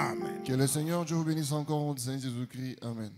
Amen. Que le Seigneur Dieu vous bénisse encore au Seigneur Jésus-Christ. Amen.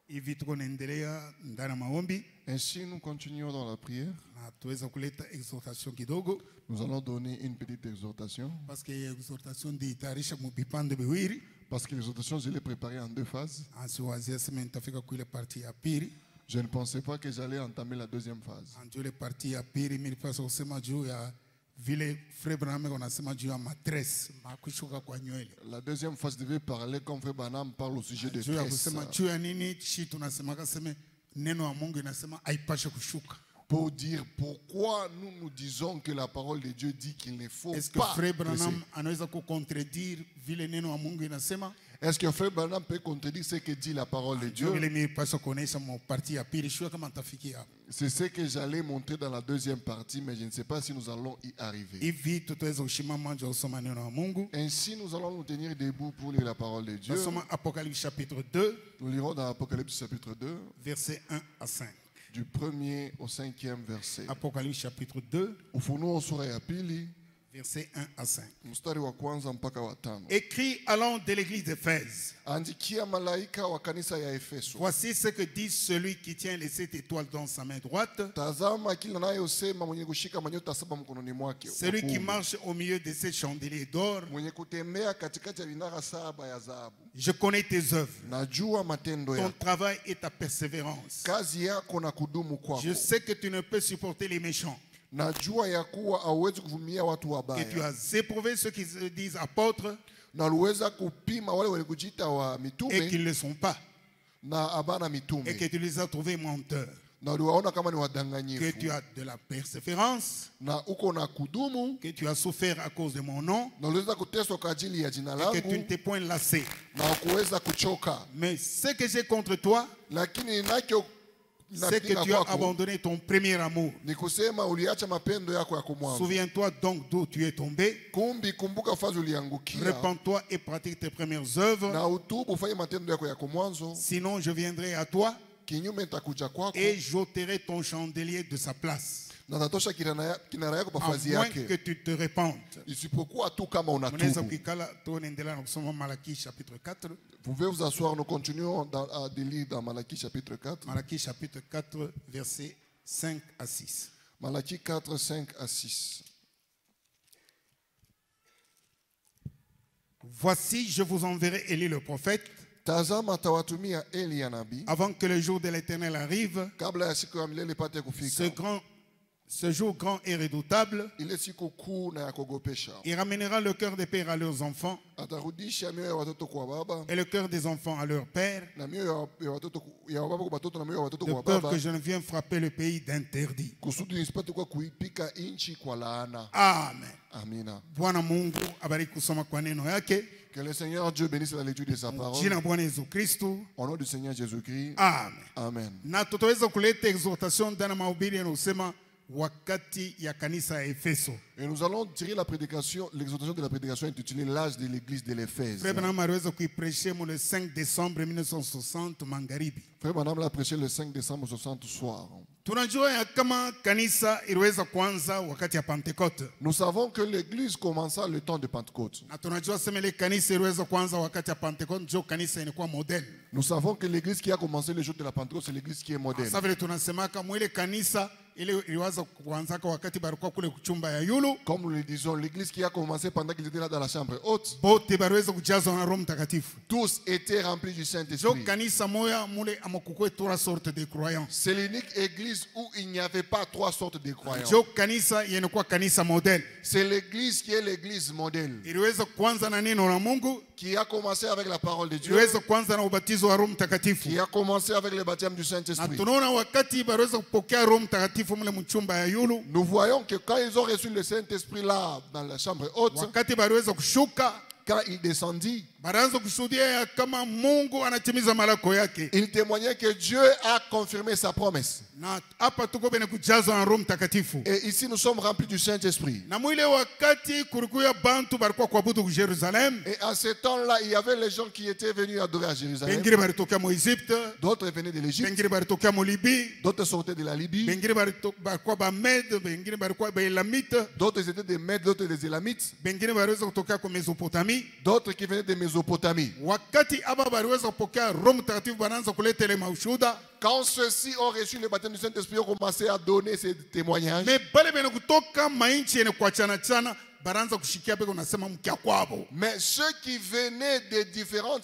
Hivi tuko naendelea ndani ya maombi Ainsi, nous continuons dans la prière. na tuweza kuleta exhortation kidogo, Nous allons donner une petite exhortation. parce que exhortation ndiitayarisha mu vipande viwili. Parce que l'exhortation, je l'ai préparée en deux phases. Asiwazia sema nitafika kuile parti ya pili. Je ne pensais pas que j'allais entamer la deuxième phase. Ndio ile parti ya pili mimi nilipaswa kusema juu ya vile Frère Branham anasema juu ya matres, kushuka kwa nywele. La deuxième phase devait parler comme Frère Branham parle au sujet de Juu ya tresse. kusema juu ya nini shi tunasema kaseme neno wa Mungu inasema haipashe kushuka. Pour dire pourquoi nous disons que la parole de Dieu dit qu'il ne faut Est-ce que pas Frère presser. Branham anaweza kucontredire vile neno wa Mungu inasema? Est-ce que Frère Branham peut contredire ce que dit la parole de Dieu? Vile mimi paswa kuonesha mu parti ya pili, sio kama nitafikia hapo. C'est ce que j'allais montrer dans la deuxième partie, mais je ne sais pas si nous allons y arriver. Hivi tutaweza kushimama nje usoma neno wa Mungu. Ainsi, nous allons nous tenir debout pour lire la parole de Dieu. Nasoma Apocalypse chapitre 2, Nous lirons dans Apocalypse chapitre 2, versets 1 à 5. du 1er au 5e verset. Apocalypse chapitre 2, Ufunuo sura ya pili, versets 1 à 5. mstari wa kwanza mpaka wa tano. Écrit à l'ange de l'église d'Éphèse. Andikia malaika wa kanisa ya Efeso. Voici ce que dit celui qui tient les 7 étoiles dans sa main droite, Tazama kile anayosema mwenye kushika manyota saba mkononi mwake. celui qui marche au milieu de ces chandeliers d'or. Mwenye kutembea katikati ya vinara saba ya dhahabu. Je connais tes œuvres, Najua matendo ton yako. travail et ta persévérance. Kazi yako na kudumu kwako. Je sais que tu ne peux supporter les méchants, Najua ya kuwa hauwezi kuvumilia watu que tu wabaya. as éprouvé ceux qui se disent apôtres Na uliweza kupima wale walikujiita wa et mitume qui ne le sont pas, na abana et mitume. que tu les as trouvés menteurs, Na uliwaona kama ni que wadanganyifu. tu as de la persévérance, Na uko na kudumu. que tu as souffert à cause de mon nom, Na uliweza kuteswa kwa ajili ya jina et que tu ne langu. t'es point lassé. Na ukuweza kuchoka. Mais ce que j'ai contre toi, Lakini ninacho c'est que tu as abandonné ton premier amour. ni kusema uliacha mapendo yako ya kumwanzo. Souviens-toi donc d'où tu es tombé, Kumbuka fazi uliangukia. repens-toi et pratique tes premières œuvres, Na utubu ufanye matendo yako ya kumwanzo. sinon je viendrai à toi Kinyume nitakuja kwako. et j'ôterai ton chandelier de sa place, Na tatosha kinara yako pa à fazi moins yake. que tu te répandes. Isipokuwa tu kama Mnaweza unatubu. kukikala tunaendelea na kusoma Malaki chapitre 4. Vous pouvez vous asseoir, nous continuons à lire dans Malachie chapitre 4. Malaki chapitre 4, versets 5 à 6. Malachie 4, 5 à 6. Voici, je vous enverrai Élie le prophète, Tazama atawatumia Elia nabii avant que le jour de l'Éternel arrive, kabla ya siku ya milele ipate kufika. ce jour grand et redoutable. Ile siku kuu na ya kuogopesha. Il ramènera le cœur des pères à leurs enfants Atarudisha mioyo ya watoto kwa baba et le cœur des enfants à leurs pères, na mioyo ya watoto ya baba kwa watoto na mioyo ya watoto de kwa peur baba, que je ne vienne frapper le pays d'interdit. kusudi nisipate kwa kuipika inchi kwa laana. Amen. Amina. Bwana Mungu abariki kusoma kwa neno yake. Que le Seigneur Dieu bénisse la lecture de sa parole. Jina Bwana Yesu Kristo. Au nom du Seigneur Jésus-Christ. Amen. Amen. Na tutaweza kuleta exhortation ndani ya mahubiri yanayosema wakati ya kanisa ya Efeso. Et nous allons tirer la prédication, l'exhortation de la prédication intitulée l'âge de l'église de l'Éphèse. Frère Branham aliweza kuiprêcher le 5 décembre 1960 magharibi. Frère Branham l'a prêché le 5 décembre 60 soir. Tunajua ya kama kanisa iliweza kuanza wakati ya Pentecote. Nous savons que l'église commença le temps de Pentecôte. Na tunajua sema ile kanisa iliweza kuanza wakati ya Pentecote ndio kanisa inakuwa model. Nous savons que l'église qui a commencé le jour de la Pentecôte, c'est l'église qui est modèle. Sasa vile tunasemaka mwile kanisa ile iliwaza kuanzaka wakati barikuwa kule kuchumba ya yulu. Comme nous le disons, l'église qui a commencé pendant qu'ils étaient là dans la chambre haute, Bote baliweza kujazwa na Roho Mtakatifu. tous étaient remplis du Jo Saint-Esprit. kanisa moya mule amokukwe trois sortes de croyants. C'est l'unique église où il n'y avait pas trois sortes de croyants. Jo kanisa yenekuwa kanisa model. C'est l'église qui est l'église modèle, Iliweza kuanza na neno la Mungu, qui a commencé avec la parole de Dieu, iliweza kuanza na ubatizo wa Roho Mtakatifu. qui a commencé avec le baptême du Na Saint-Esprit. tunaona wakati baliweza kupokea Roho Mtakatifu mule mchumba ya yulu, Nous voyons que quand ils ont reçu le Saint-Esprit là, dans la chambre haute, wakati baliweza kushuka, quand il descendit, Banaanza kushuhudia ya kama Mungu anatimiza malako yake. Ils témoignaient que Dieu a confirmé sa promesse. Na hapa tuko bene kujazwa na Roho Mtakatifu. Et ici nous sommes remplis du Saint-Esprit. Na mwile wakati kulikuwa bantu balikuwa kuabudu ku Jerusalem. Et en ce temps-là, il y avait les gens qui étaient venus adorer à Jérusalem. Bengine balitokea mu Egypte, D'autres venaient de l'Égypte, bengine balitokea mu Libye, d'autres sortaient de la Libye, bengine balikuwa ba Med, bengine balikuwa ba Elamite, d'autres étaient des Mèdes, d'autres des Élamites, bengine baliweza kutokea ku Mesopotamie. d'autres qui venaient de Mésopotamie. Wakati aba baliweza kupokea Roho Mtakatifu banaanza kuleta ile maushuhuda. Quand ceux-ci ont reçu le baptême du Saint-Esprit, ont commencé à donner ces témoignages. Me bale bene kutoka mainchi yene kuachana chana banaanza kushikia beko nasema mkia kwabo. Mais ceux qui venaient des différents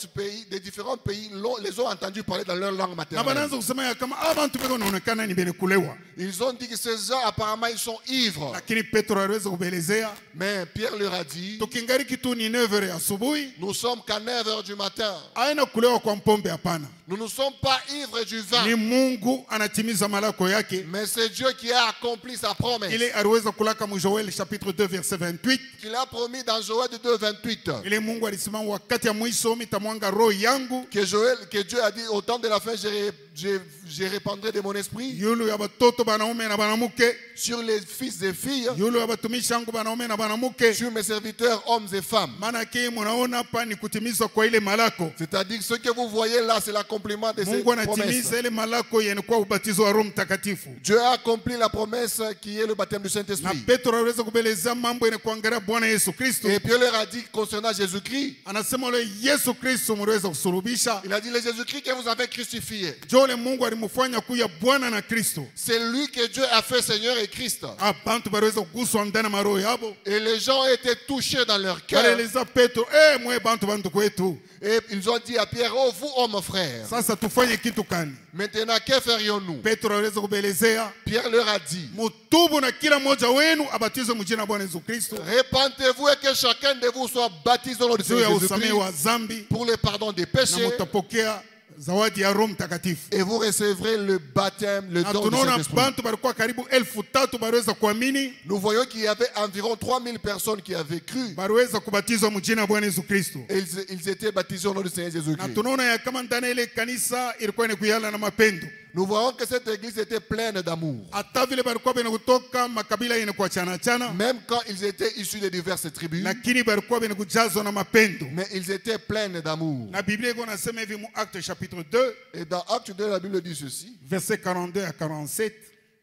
pays les ont entendus parler dans leur langue Na maternelle. banaanza kusema ya kama abantu beko naonekana ni bene kulewa. Ils ont dit que ces gens, apparemment, ils sont ivres. Lakini Petro aliweza kubelezea. Mais Pierre leur a dit, Tukingari kitu ni 9h ya asubuhi. nous sommes qu'à 9h du matin. Aina kulewa kwa mpombe hapana. Nous ne sommes pas ivres du vin. Ni Mungu anatimiza malako yake. Mais c'est Dieu qui a accompli sa promesse. Ile aliweza kulaka mu Joel chapitre 2 verset 28. Qu'il a promis dans Joël 2, 28. Ile Mungu alisema wakati ya mwisho mitamwanga roho yangu. Que Dieu a dit au temps de la fin, je répandrai de mon esprit Yulu ya batoto banaume na banamuke. sur les fils et filles, Yulu ya batumishi wangu banaume na banamuke. sur mes serviteurs, hommes et femmes. Maana kile munaona hapa ni kutimizwa kwa ile malako. C'est-à-dire ce que vous voyez là, c'est l'accomplissement de ces Mungu promesses. anatimiza ile malako yenye kwa ubatizo wa Roho Mtakatifu. Dieu a accompli la promesse qui est le baptême du Na Saint-Esprit. Petro aliweza kubeleza mambo yenye kuangalia Bwana Yesu Kristo. Et Pierre leur a dit concernant Jésus-Christ, Anasema ule Yesu Kristo mliweza kusulubisha. il a dit le Jésus-Christ que vous avez crucifié. Jole Mungu alimfanya kuya Bwana na Kristo. C'est lui que Dieu a fait Seigneur et Christ. Abantu baliweza kuguswa ndani maroho yabo. Et les gens ont été touchés dans leur cœur. Baleleza Petro, mwe bantu kwetu. Et ils ont dit à Pierre, oh vous hommes frères, Sasa tufanye kitu kani? maintenant que ferions-nous? Petro aliweza kubelezea. Pierre leur a dit, Mutubu na kila mmoja wenu abatizwe mjina la Bwana Yesu Kristo. répentez-vous et que chacun de vous soit baptisé au nom de Juu ya Jésus-Christ usamehe wa zambi pour le pardon des na péchés, mutapokea zawadi ya Roho Mtakatifu. et vous recevrez le baptême, le Na don du tunaona Saint-Esprit. bantu balikuwa karibu 3,000 baliweza kuamini, Nous voyons qu'il y avait environ 3000 personnes qui avaient cru. baliweza kubatizwa mjina la Bwana Yesu Kristo. Et ils étaient baptisés au nom du Seigneur Na Jésus-Christ. tunaona ya kama ndani ile kanisa ilikuwa ni kuyala na mapendo. Nous voyons que cette église était pleine d'amour. Hata vile balikuwa bene kutoka makabila yenye kuachana chana, Même quand ils étaient issus de diverses tribus, lakini balikuwa bene kujazwa na mapendo. mais ils étaient pleins d'amour. Na Biblia iko nasema hivi mu Acte chapitre 2 Et dans Acte 2, la Bible dit ceci, verset 42 à 47.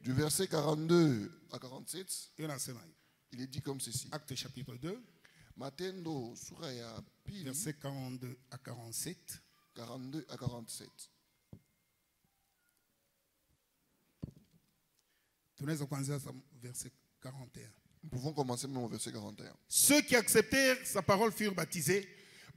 du verset 42 à 47, Hiyo nasema hivi. il est dit comme ceci. Acte chapitre 2 Matendo sura ya pili, verset 42 à 47. 42 à 47. Tunaweza kuanzia verset 41. Nous pouvons commencer même au verset 41. Ceux qui acceptèrent sa parole furent baptisés.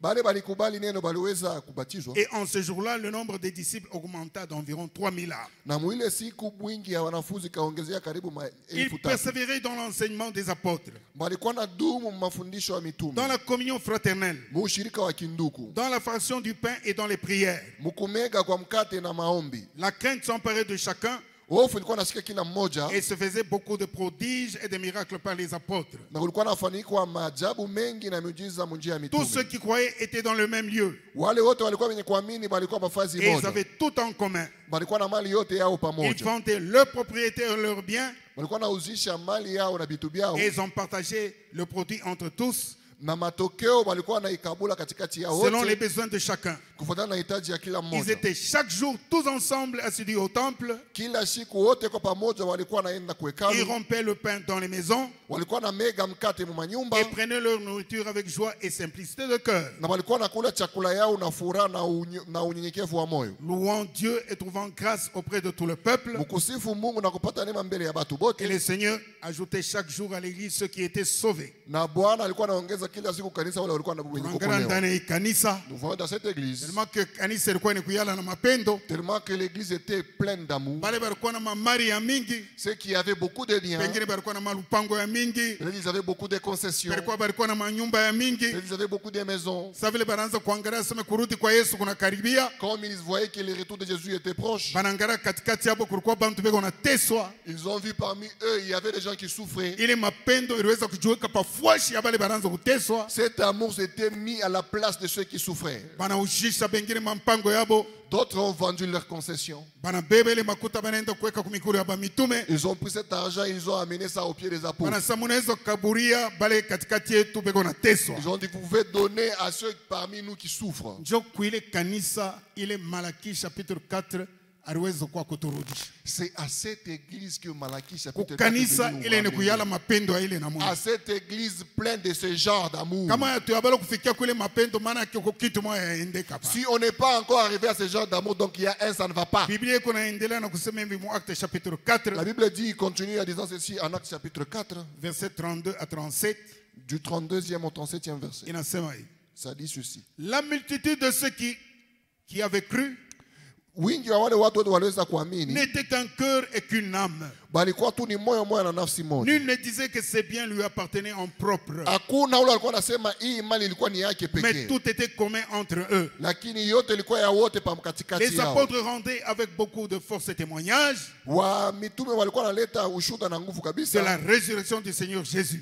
Bale balikubali neno baliweza kubatizwa. Et en ce jour-là, le nombre des disciples augmenta d'environ 3000 âmes. Na mwile siku mwingi ya wanafunzi kaongezea karibu Ils elfu tatu. persévéraient dans l'enseignement des apôtres, Balikuwa na dumu mafundisho ya dans mitume, la communion fraternelle, mushirika wa kinduku, dans la fraction du pain et dans les prières. mukumega kwa mkate na maombi. La crainte s'emparait de chacun Hofu ilikuwa nashika kila mmoja, et se faisait beaucoup de prodiges et de miracles par les apôtres. na kulikuwa nafanyikwa maajabu mengi na miujiza munjia ya Tous ceux mitume. qui croyaient étaient dans le même lieu Wale wote walikuwa wenye kuamini balikuwa mafazi et ils moja, avaient tout en commun. balikuwa na mali yote yao Ils pamoja, vendaient leurs propriétés et leurs biens balikuwa nauzisha mali yao na vitu byao, et ils ont partagé le produit entre tous na matokeo balikuwa naikabula katikati yao selon les wote besoins de chacun. kufuatana na hitaji ya kila Ils mmoja. étaient chaque jour tous ensemble assidus au temple. Kila siku wote kwa pamoja walikuwa naenda Ils kuhekalu, rompaient le pain dans les maisons walikuwa na mega mkate mu manyumba, et prenaient leur nourriture avec joie et simplicité de cœur, na walikuwa nakula chakula yao na furaha na unyenyekevu wa moyo, louant Dieu et trouvant grâce auprès de tout le peuple. mkusifu Mungu na kupata neema mbele ya batu Et bote. le Seigneur ajoutait chaque jour à l'église ceux qui étaient sauvés. Na Bwana alikuwa anaongeza kila siku kanisa wale walikuwa na wenye Tunaangalia kuokolewa. ndani ya hii kanisa, Nous voyons dans cette église tellement que kanisa ilikuwa ni kuyala na mapendo, tellement que l'église était pleine d'amour, bale balikuwa na mamari ya mingi, ceux qui avaient beaucoup de liens, pengine balikuwa na malupango ya mingi, ils avaient beaucoup de concessions, balikuwa na manyumba ya mingi. ils avaient beaucoup de maisons. Sasa vile banaanza kuangalia sema kurudi kwa Yesu kuna karibia, Comme ils voyaient que le retour de Jésus était proche, banaangalia katikati hapo kulikuwa bantu beko nateswa, ils ont vu parmi eux, il y avait des gens gens qui souffraient. ile mapendo iliweza kujiweka pafuashi ya bale banaanza kuteswa, Cet amour s'était mis à la place de ceux qui souffraient. banaujisha bengine mampango yabo, D'autres ont vendu leurs concessions. banabeba ile makuta banaenda kuweka kumikuru ya bamitume, Ils ont pris cet argent, ils ont amené ça au pied des apôtres. banasema munaweza kukaburia bale katikati yetu beko na teswa. Ils ont dit, vous pouvez donner à ceux parmi nous qui souffrent. Njo kuile kanisa ile Malaki chapitre 4 aliweza kwa kuturudisha. C'est à cette église que Malachie chapitre 4 Kukanisa nous ile ni ramène. kuyala mapendo ya ile na Mungu. À cette église pleine de ce genre d'amour. Kama tuyabala kufikia kule mapendo, maana kiko kitu moja yaendeka pa. Si on n'est pas encore arrivé à ce genre d'amour, donc il y a un, ça ne va pas. Biblia iko naendelea na kusema hivi mu Acte chapitre 4 La Bible dit, il continue en disant ceci en Actes chapitre 4, verset 32 à 37 du 32e au 37e verset. inasema hivi. Ça dit ceci. La multitude de ceux qui avaient cru Wingi wa wale watu wote waliweza kuamini, n'était qu'un cœur et qu'une âme. balikuwa tu ni moyo moyo na nafsi moja. Nul ne disait que ses biens lui appartenaient en propre, Hakuna ule alikuwa anasema hii mali ilikuwa ni yake mais pekee, tout était commun entre eux. lakini yote ilikuwa ya wote pa katikati Les yao. apôtres rendaient avec beaucoup de force et témoignages Wa mitume walikuwa wanaleta ushuhuda na nguvu de la kabisa résurrection du Seigneur Jésus.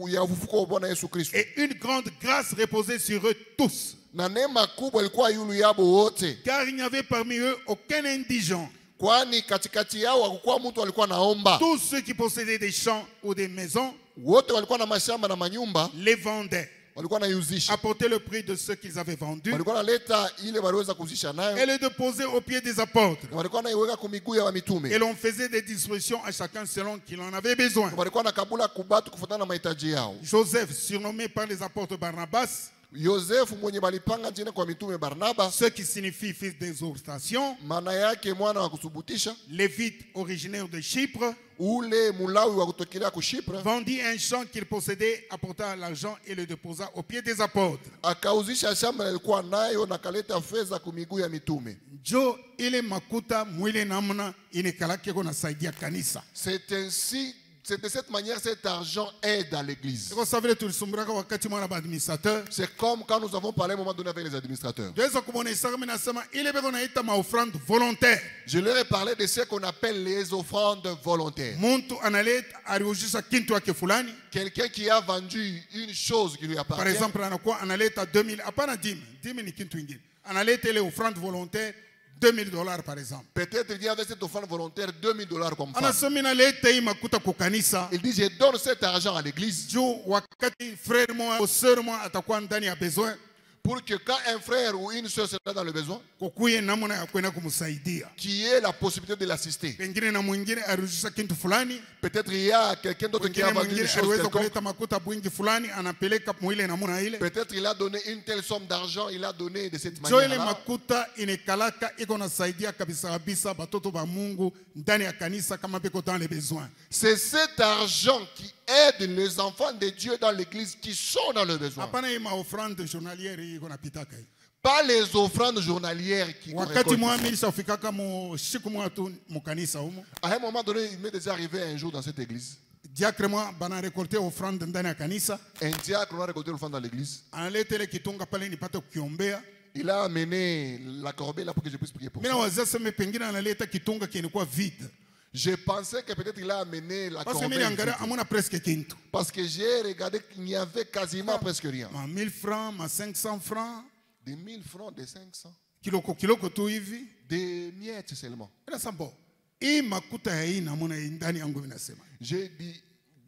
ya ufufuko wa Bwana Yesu Kristo, Et une grande grâce reposait sur eux tous, na neema kubwa ilikuwa yulu yabo wote, car il n'y avait parmi eux aucun indigent. kwani katikati yao hakukuwa mtu alikuwa naomba. Tous ceux qui possédaient des champs ou des maisons Wote walikuwa na mashamba na manyumba, les vendaient, walikuwa naiuzisha, apportaient le prix de ceux qu'ils avaient vendus walikuwa naleta ile waliweza kuzisha et nayo, le déposaient aux pieds des apôtres. na walikuwa naiweka kumiguu ya wa Et mitume, l'on faisait des distributions à chacun selon qu'il en avait besoin. walikuwa na kabula kubatu kufuatana na mahitaji yao. Joseph, surnommé par les apôtres Barnabas, Yosefu mwenye balipanga jina kwa mitume Barnaba, ce qui signifie fils d'exhortation, maana yake mwana wa kusubutisha, lévite originaire de Chypre, ule mulawi wa kutokelea kushipra, vendit un champ qu'il possédait, apporta l'argent et le déposa aux pieds des apôtres. akauzisha shamba alikuwa nayo na kaleta fedha kumiguu ya mitume. Jo ile makuta mwile namna inekalake ko nasaidia kanisa. C'est ainsi, c'est de cette manière cet argent aide à l'église. Kwa sababu tulisumburaka wakati mwana administrateur. C'est comme quand nous avons parlé à un moment donné avec les administrateurs. Tuweza kumwona Isaka nasema ile beko naita maofrande volontaire. Je leur ai parlé de ce qu'on appelle les offrandes volontaires. Muntu analeta aliujisha kintu yake fulani. Quelqu'un qui a vendu une chose qui lui appartient. Par exemple, anakuwa analeta 2000, hapana 10 000 ni kintu ingine. Analeta ile offrande volontaire $2000 par exemple. Peut-être il y avait cette offrande volontaire $2000 comme femme. Anasema naleta hii makuta kwa kanisa. Il dit, je donne cet argent à l'église Juu wakati frère moi au sœur moi atakuwa ndani ya besoin, pour que quand un frère ou une soeur sera dans le besoin, kukuye namna ya kwenda kumsaidia. qu'il y ait la possibilité de l'assister. Pengine na mwingine arudisha kintu fulani, Peut-être il y a quelqu'un d'autre qui a pengine vendu mwingine une chose aliweza quelconque. kuleta makuta bwingi fulani anapeleka mwile namna ile. Peut-être il a donné une telle somme d'argent, il a donné de cette Jo ile manière-là. makuta inekalaka iko nasaidia kabisa kabisa batoto ba Mungu ndani ya kanisa kama beko dans les besoins. C'est cet argent qui aide les enfants de Dieu dans l'église qui sont dans le besoin. Hapana hii maofrande journalière iko napitaka hii. Pas les offrandes journalières qui Wakati récoltent. mwami lishafikaka mu siku mwa tu mu kanisa humo. À un moment donné, il m'est déjà arrivé un jour dans cette église. Diacre mwa bana récolter offrande ndani ya kanisa. Un diacre a récolté l'offrande dans l'église. Analeta ile kitunga pale nipate kukiombea. Il a amené la corbeille là pour que je puisse prier pour Mina ça. wazia sema pengine analeta kitunga kilikuwa vide. Je pensais que peut-être il a amené la Parce que corbeille mimi angalia vide. amuna presque kintu. Parce que j'ai regardé qu'il n'y avait quasiment presque rien. Ma 1000 francs, ma 500 francs, Des 1000 francs, des 500, kiloko tu hivi. des miettes seulement. Ila sambo. Hii makuta ya hii namuna ndani yangu vinasema. J'ai dit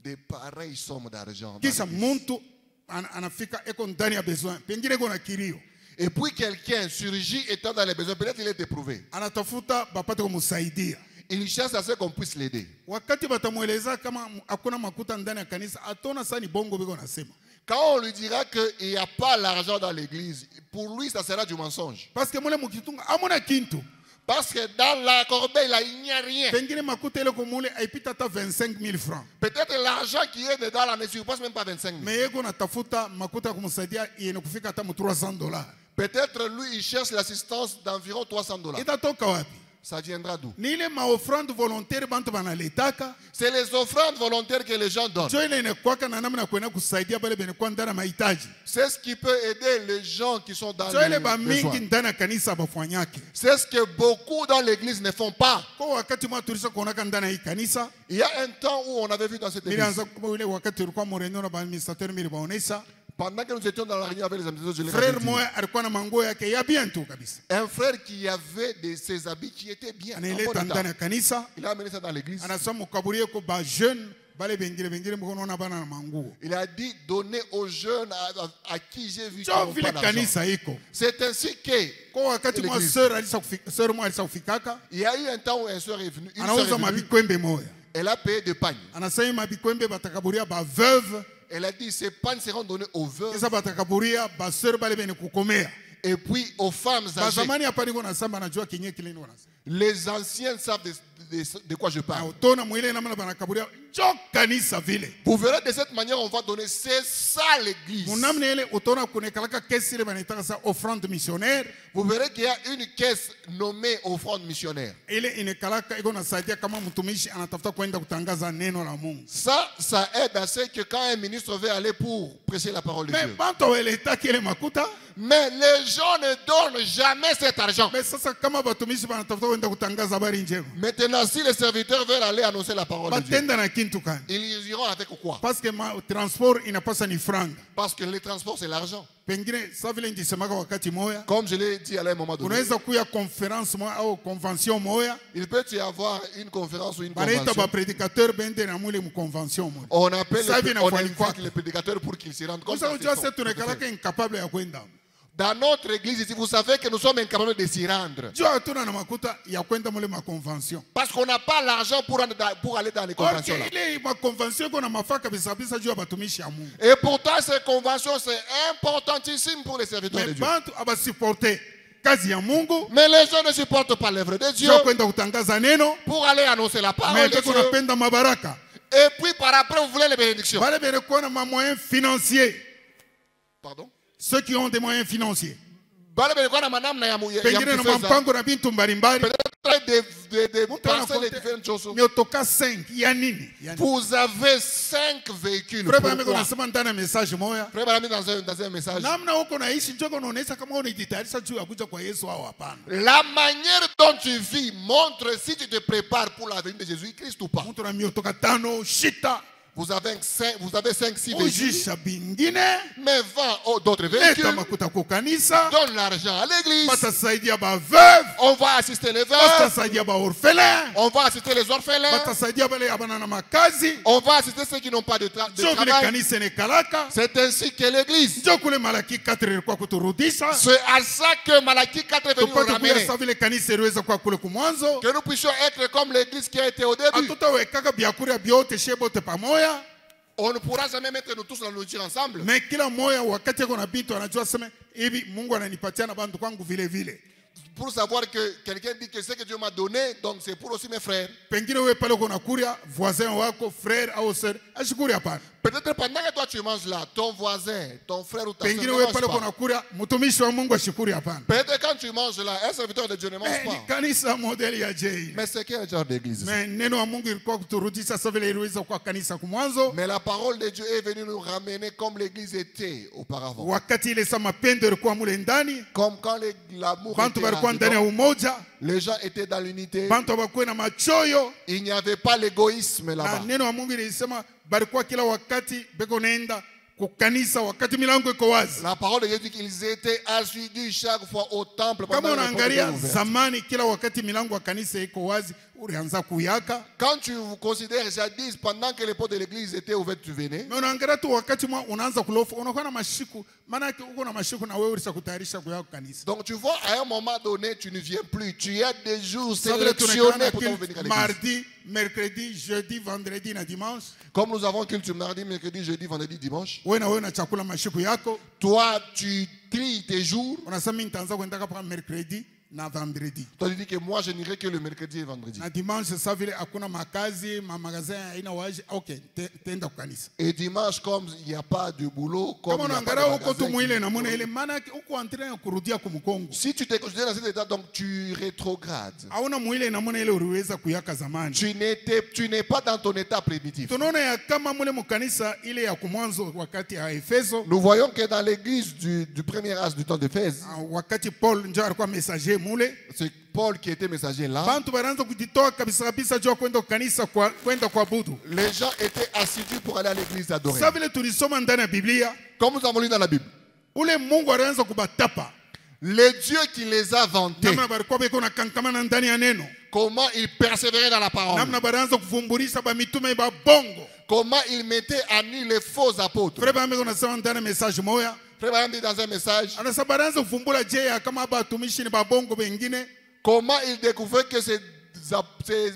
des pareilles sommes d'argent. dans Kisha l'église. muntu anafika eko ndani ya besoin. Pengine eko na kilio. Et puis quelqu'un surgit étant dans les besoins, peut-être il est éprouvé. Anatafuta bapate kumsaidia. Il cherche à ce qu'on puisse l'aider. Wakati batamueleza kama hakuna makuta ndani ya kanisa, atona sani bongo biko nasema. Quand on lui dira qu'il n'y a pas l'argent dans l'église, pour lui, ça sera du mensonge. Parce que mule mukitunga amuna kintu. Parce que dans la corbeille, là, il n'y a rien. Pengine makuta ile kumule aipita ta 25 000 francs. Peut-être l'argent qui est dedans là ne surpasse même pas 25 000. Mais yeko natafuta makuta kumsaidia yene kufika hata $300. Peut-être lui, il cherche l'assistance d'environ $300. Itatoka wapi? Ça viendra d'où? Ni ile maofrande volontaire bantu banaletaka. C'est les offrandes volontaires que les gens donnent. Jo ile inakuwaka na namna kwenda kusaidia bale bene kwa ndani mahitaji. C'est ce qui peut aider les gens qui sont dans Jo ile le ba mingi besoin. ndani ya kanisa bafanyake. C'est ce que beaucoup dans l'église ne font pas. Kwa wakati mwa tulisha kuonaka ndani ya hii kanisa, Il y a un temps où on avait vu dans cette église, nilianza kwa ile wakati tulikuwa mrenyo na ba administrateur milibaonesha. pendant que nous étions dans la réunion avec les administrateurs, je l'ai Frère dit, moya alikuwa na manguo yake ya bien tu kabisa. un frère qui avait de ses habits qui étaient bien. en bon Anaileta ndani état. ya kanisa, Il a amené ça dans l'église. anasema mukaburie ko ba jeune bale bengine mkono na bana na manguo. Il a dit donner aux jeunes à qui j'ai vu qu'ils Jo n'ont vile pas d'argent. kanisa iko. C'est ainsi que Kwa wakati mwa l'église. sœur mwa alisakufikaka, Il y a eu un temps où une soeur est venue. Une sœur anauza est venue, mabikwembe moya. elle a payé des pagnes. Anasema mabikwembe batakaburia ba veuve, Elle a dit ces pagnes seront données aux veuves kisa batakaburia ba sœur bale bene kukomea. et puis aux femmes âgées. Bazamani hapa niko nasema najua kinye kile ndio nasema. Les anciens savent de quoi je Na parle. utona mwile namna banakaburia jo kanisa vile. Vous verrez de cette manière, on va donner. C'est ça l'église. Munamne ile utona kunekalaka kesi ile banaitaka sa offrande missionnaire. Vous verrez qu'il y a une caisse nommée offrande missionnaire. Ile inekalaka iko nasaidia kama mtumishi anatafuta kwenda kutangaza neno la Mungu. Ça aide à ce que quand un ministre veut aller pour prêcher la parole de Mais Dieu. bantu waletaki ile makuta. Mais les gens ne donnent jamais cet argent. Mais sasa kama batumishi banatafuta kwenda kutangaza habari njema. Maintenant, si les serviteurs veulent aller annoncer la parole de Dieu, Batenda na kintu kani. ils iront avec quoi? Parce que transport inapasa ni franga. Parce que les transports, c'est l'argent. Pengine sa vile ndisemaka wakati moya. Comme je l'ai dit à un moment donné, Unaweza kuya conference moya au convention moya. il peut y avoir une conférence ou une Banaita convention. ba prédicateur bende na mwile mu convention moya. On appelle Ça vient on à invite quoi? les prédicateurs pour qu'ils se rendent compte. Kusa kujua sasa tunakalaka incapable ya kwenda. Dans notre église ici, vous savez que nous sommes incapables de s'y rendre. Jua hatuna na makuta ya kwenda mwile ma convention. Parce qu'on n'a pas l'argent pour aller dans les conventions là. Okay, ile ma convention kuna mafaka kabisa kabisa jua batumishi ya Mungu. Et pourtant, ces conventions, c'est importantissime pour les serviteurs de Mais Dieu. bantu abasupporter kazi ya Mungu. Mais les gens ne supportent pas l'œuvre de Dieu Jua kwenda kutangaza neno. pour aller annoncer la parole Mais de peko Dieu. napenda mabaraka. Et puis par après, vous voulez les bénédictions. Bale bene kuwa na ma moyens financiers. Pardon? Ceux qui ont des moyens financiers. Bale belikuwa na manamna ya Pengine na kufeza. mampango na bintu mbalimbali. Peut-être des Mtu parcelles de anakote différentes choses. miotoka 5 ya nini? Vous avez 5 véhicules. Frère Bameko Pourquoi? nasema ndani ya message moya. Frère Barami, dans un message. Namna huko naishi njoko unaonesha kama unajitayarisha juu ya kuja kwa Yesu au hapana. La manière dont tu vis montre si tu te prépares pour la venue de Jésus-Christ ou pas. Mtu na miotoka 5 shita. Vous avez 5-6 véhicules. Ujisha bingine. Mais vends d'autres Leta véhicules. makuta kwa kanisa. Donne l'argent à l'église. Batasaidia ba veuve. On va assister les veuves. Batasaidia ba orphelins. On va assister les orphelins. Batasaidia bale abana na makazi. On va assister ceux qui n'ont pas de Njoo vile travail. kanisa nekalaka. C'est ainsi que l'église. Njoo kule Malaki 4 ilikuwa kuturudisha. C'est à ça que Malachie 4 est venu nous Tupate kuya ramener. sa vile kanisa iliweza kuwa kule kumwanzo. Que nous puissions être comme l'église qui a été au début. Hatutawekaka biakura byote shebote pamoja. On ne pourra jamais mettre nous tous la nourriture ensemble. Mais kila moya wakati yako na bintu anajua sema hivi Mungu ananipatia na bantu kwangu vile vile. Pour savoir que quelqu'un dit que ce que Dieu m'a donné, donc c'est pour aussi mes frères. Pengine wewe pale uko nakuria voisin wako frère au sœur ashikuri hapana. Peut-être pendant que toi tu manges là, ton voisin, ton frère ou ta soeur Pengine ne wewe mange pale uko pas. nakuria mtumishi wa Mungu ashikuri hapana. Peut-être quand tu manges là, un serviteur de Dieu ne mange Mais ni pas. kanisa modeli ya Jay. Mais c'est quel genre d'église? Mais neno wa Mungu ilikuwa kuturudisha sasa vile iliweza kwa kanisa kumwanzo. Mais la parole de Dieu est venue nous ramener comme l'église était auparavant. Wakati ile sama pendo ilikuwa mule ndani. Comme quand l'amour Bantu était balikuwa là ndani ya dedans, umoja. les gens étaient dans l'unité. Bantu bakuwe na machoyo. Il n'y avait pas l'égoïsme Na là-bas. neno wa Mungu ilisema balikuwa kila wakati beko naenda kukanisa wakati milango iko wazi. La parole de Dieu dit qu'ils étaient assidus chaque fois au temple. Kama pendant les portes unaangalia étaient ouvertes. zamani kila wakati milango ya kanisa iko wazi ulianza kuyaka. Quand tu vous considères jadis, pendant que les portes de l'église étaient ouvertes, tu venais. Na unaangalia tu wakati mwa unaanza kulofa unakuwa na mashiku maana yake uko na mashiku na wewe ulisakutayarisha kuyaka kanisa. Donc tu vois, à un moment donné, tu ne viens plus. Tu as des jours Sasa vile tunakaa sélectionnés na pour culte venir à l'église. mardi, mercredi, jeudi, vendredi na dimanche. Comme nous avons culte mardi, mercredi, jeudi, vendredi, dimanche. Wewe na wewe na chakula mashiku yako. Toi, tu tries tes jours. Unasema mimi nitaanza kwenda kwa mercredi, na vendredi. Toi, tu dis que moi, je n'irai que le mercredi et vendredi. Na dimanche sa vile hakuna makazi, magasin haina waje, okay, tenda kukanisa. Et dimanche, comme il n'y a pas de boulot, comme Kama il n'y a pas unaangalia de huko tu mwile na muna magasin, ile maana uko en train kurudia kumkongo. si tu te considères dans cet état, donc tu rétrogrades. Hauna mwile na muna ile uliweza kuyaka zamani. Tu n'es pas dans ton état primitif. Tunaona ya kama mule mkanisa ile ya kumwanzo wakati ya Efeso, Nous voyons que dans l'église du premier âge du temps d'Éphèse, wakati Paul ndio alikuwa messager mule, c'est Paul qui était messager là. bantu banaanza kujitoa kabisa kabisa juu kwenda kanisa kwenda kuabudu. Les gens étaient assidus pour aller à l'église adorer. Sasa vile tulisoma ndani ya Biblia, Comme nous avons lu dans la Bible, ule Mungu alianza kubatapa. le Dieu qui les a vantés, Namna balikuwa beko na kankamana ndani ya neno. comment ils persévéraient dans la parole, Namna banaanza kuvumbulisha ba mitume ba bongo. comment ils mettaient à nu les faux apôtres. Frère Bameko nasema ndani ya message moya, Frère Branham dit dans un message, anasema banaanza kuvumbula je ya kama batumishi ni ba bongo bengine. comment ils découvraient que ces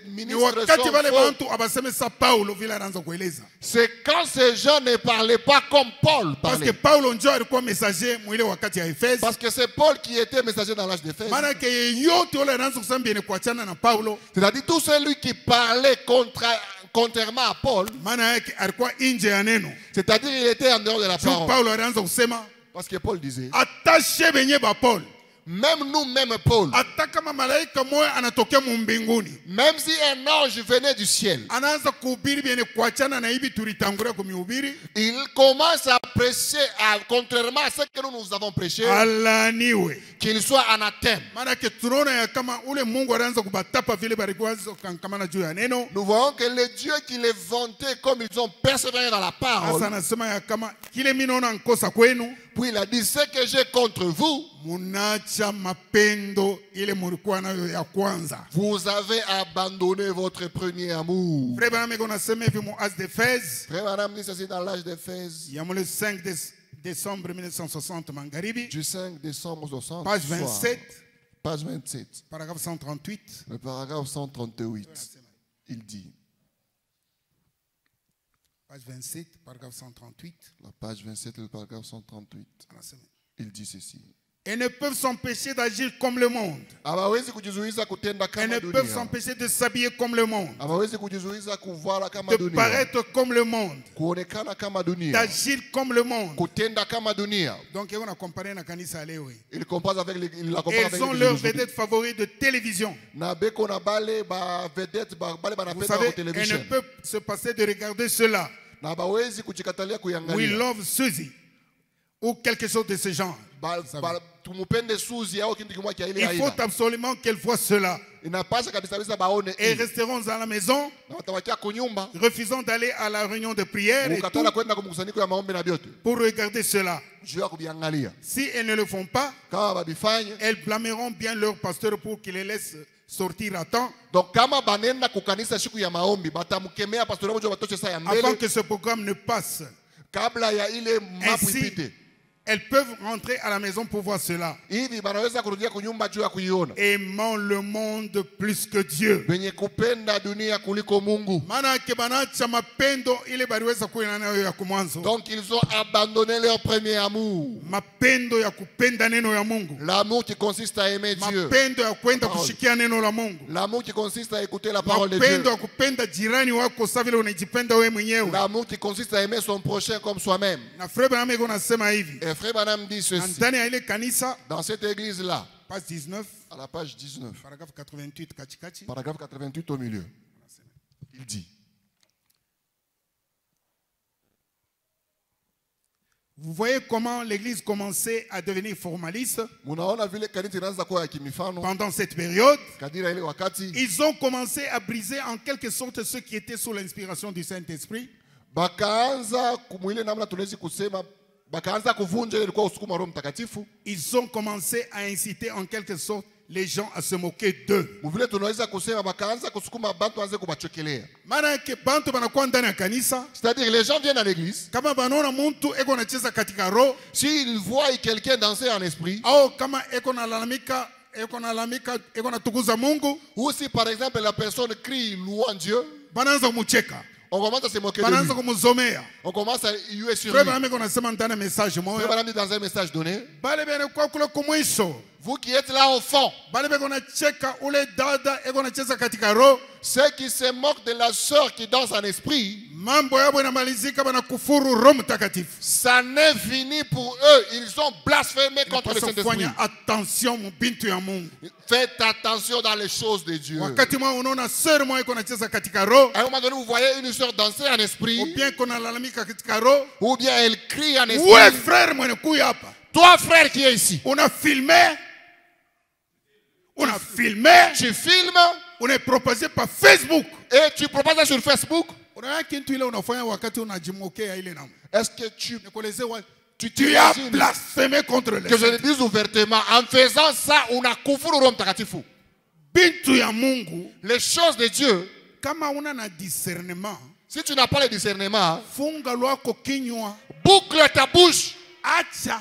Ni ministres wakati wale sont faux. bantu abaseme sa Paulo vile anaanza kueleza. C'est quand ces gens ne parlaient pas comme Paul Parce que parlait. Paulo ndio alikuwa messager mwile wakati ya Efeso. Parce que c'est Paul qui était messager dans l'âge d'Éphèse. Maana ke yote wale anaanza kusema bien kuachana na Paulo. C'est-à-dire tout celui qui parlait contrairement à Paul, Maana yake alikuwa nje ya neno. c'est-à-dire il était en dehors de la Sio parole. Paulo anaanza kusema Parce que Paul disait, atashe benye ba Paul. même nous, même Paul, Hata kama malaika moja anatokea mbinguni, même si un ange venait du ciel, anaanza kuhubiri bien kuachana na hivi tulitangulia kumhubiri, il commence à prêcher contrairement à ce que nous avons prêché, alaniwe. qu'il soit anathème. Maana ke tunaona ya kama ule Mungu anaanza kubatapa vile balikuanza kankamana juu ya neno. Nous voyons que le Dieu qui les vantait comme ils ont persévéré dans la parole, Sasa anasema ya kama kile mimi naona nkosa kwenu, puis il a dit, ce que j'ai contre vous, munacha mapendo ile mulikuwa nayo ya kwanza. vous avez abandonné votre premier amour. Frère Branham anasema hivi mu Actes d'Éphèse Frère Branham dit ceci dans l'âge d'Éphèse, ya mule 5 décembre 1960 magharibi, du 5 décembre 60, page soir, 27, page 27, paragraphe 138. le paragraphe 138, il dit, Page 27, paragraphe 138. la page 27, le paragraphe 138, Anasema, il dit ceci. et ne peuvent s'empêcher d'agir comme le monde. Hawawezi kujizuiza kutenda Et kama ne peuvent dunia. s'empêcher de s'habiller comme le monde. Hawawezi kujizuiza kuvala kama De dunia. paraître comme le monde. Kuonekana kama dunia. D'agir comme le monde. Kutenda kama dunia. Donc, on a comparé na kanisa leo. Il compare avec il la compare avec Ils ont les leur aujourd'hui. vedette favorite de télévision. Na beko na bale ba vedette ba bale Vous banapenda savez, kwa elle ne television. peut se passer de regarder cela. Na bawezi kujikatalia We kuyangalia. love Suzy. Ou quelque chose de ce genre. Tumupende Suzy au kintu kimwa kia ile Il faut aina. absolument qu'elle voit cela. Inapasha kabisa kabisa baone. Et resteront à la maison, Na watawakia kunyumba. refusant d'aller à la réunion de prière et tout, Ukatala kwenda kumkusanyiko ya maombi na biote. pour regarder cela. Juu ya kubiangalia. Si elles ne le font pas, Kama babifanye. elles blâmeront bien leur pasteur pour qu'il les laisse sortir à temps, Donc kama banenda kukanisa siku ya maombi batamkemea pastor wao watoshe saa ya avant mbele que ce programme ne passe. kabla ya ile mapu Ainsi, ipite. elles peuvent rentrer à la maison pour voir cela. Hivi banaweza kurudia kunyumba juu ya kuiona. Aimant le monde plus que Dieu. Benye kupenda dunia kuliko Mungu. Maana ke banacha mapendo ile baliweza kuwa nayo ya kumwanzo. Donc ils ont abandonné leur premier amour. Mapendo ya kupenda neno ya Mungu. L'amour qui consiste à aimer Dieu. Mapendo ya kwenda kushikia neno la Mungu. L'amour qui consiste à écouter la parole de Dieu. Mapendo ya kupenda jirani wako sawa vile unajipenda wewe mwenyewe. L'amour qui consiste à aimer son prochain comme soi-même. Na Frère Branham iko nasema hivi. Et Frère Branham dit Na ceci. ndani ya ile kanisa, Dans cette église-là, page 19, à la page 19, paragraphe 88 katikati. paragraphe 88 au milieu, il dit. Vous voyez comment l'église commençait à devenir formaliste Munaona vile kanisa inaanza kuwa ya kimifano pendant cette période. kadira ile wakati Ils ont commencé à briser en quelque sorte ceux qui étaient sous l'inspiration du Saint-Esprit. bakaanza kumwile namna tunawezi kusema bakaanza kuvunja ile ilikuwa usukuma Roho Mtakatifu. Ils ont commencé à inciter en quelque sorte les gens à se moquer d'eux. Vile tunaweza kusema bakaanza kusukuma bantu anze kubachokelea. Maana yake bantu banakuwa ndani ya kanisa, C'est-à-dire les gens viennent à l'église, kama banaona mtu eko anacheza katika roho, s'ils voient quelqu'un danser en esprit, au kama eko nalalamika, eko natukuza Mungu, ou si par exemple la personne crie louant Dieu, banaanza kumucheka, on commence à se moquer de banaanza lui. kumuzomea. On commence à huer sur Frère lui. Branham eko nasema ndani ya message Frère moja, Branham dit dans un message donné, bale bene kwa kule kumwisho Vous qui êtes là au fond, bale beko nacheka ule dada eko nacheza katika roho, ceux qui se moquent de la sœur qui danse en esprit, mambo yabo inamalizika bana kufuru Roho Mtakatifu. ça n'est fini pour eux. Ils ont blasphémé contre le Inapaswa Saint-Esprit. kufanya attention mbintu ya Mungu. Faites attention dans les choses de Dieu. Wakati mwa unaona sœur mwa iko nacheza katika roho, À un moment donné, vous voyez une sœur danser en ou esprit, bien kona lalamika katika roho, ou bien elle crie en wewe esprit. frère mwenye kuya hapa, Toi, frère qui est ici, una filme, tu filmes una propose pa Facebook. et tu proposes ça sur Facebook. Unaona kitu ile unafanya wakati unajimokea ile namu. Est-ce que tu Nikueleze wa tu tu as t'imagines blasphémé contre le que je le Saint. dise ouvertement, en faisant ça, on a kufuru Roho Mtakatifu. Bintu ya Mungu, Les choses de Dieu, kama una na discernement, si tu n'as pas le discernement, funga lwako kinywa, boucle ta bouche, acha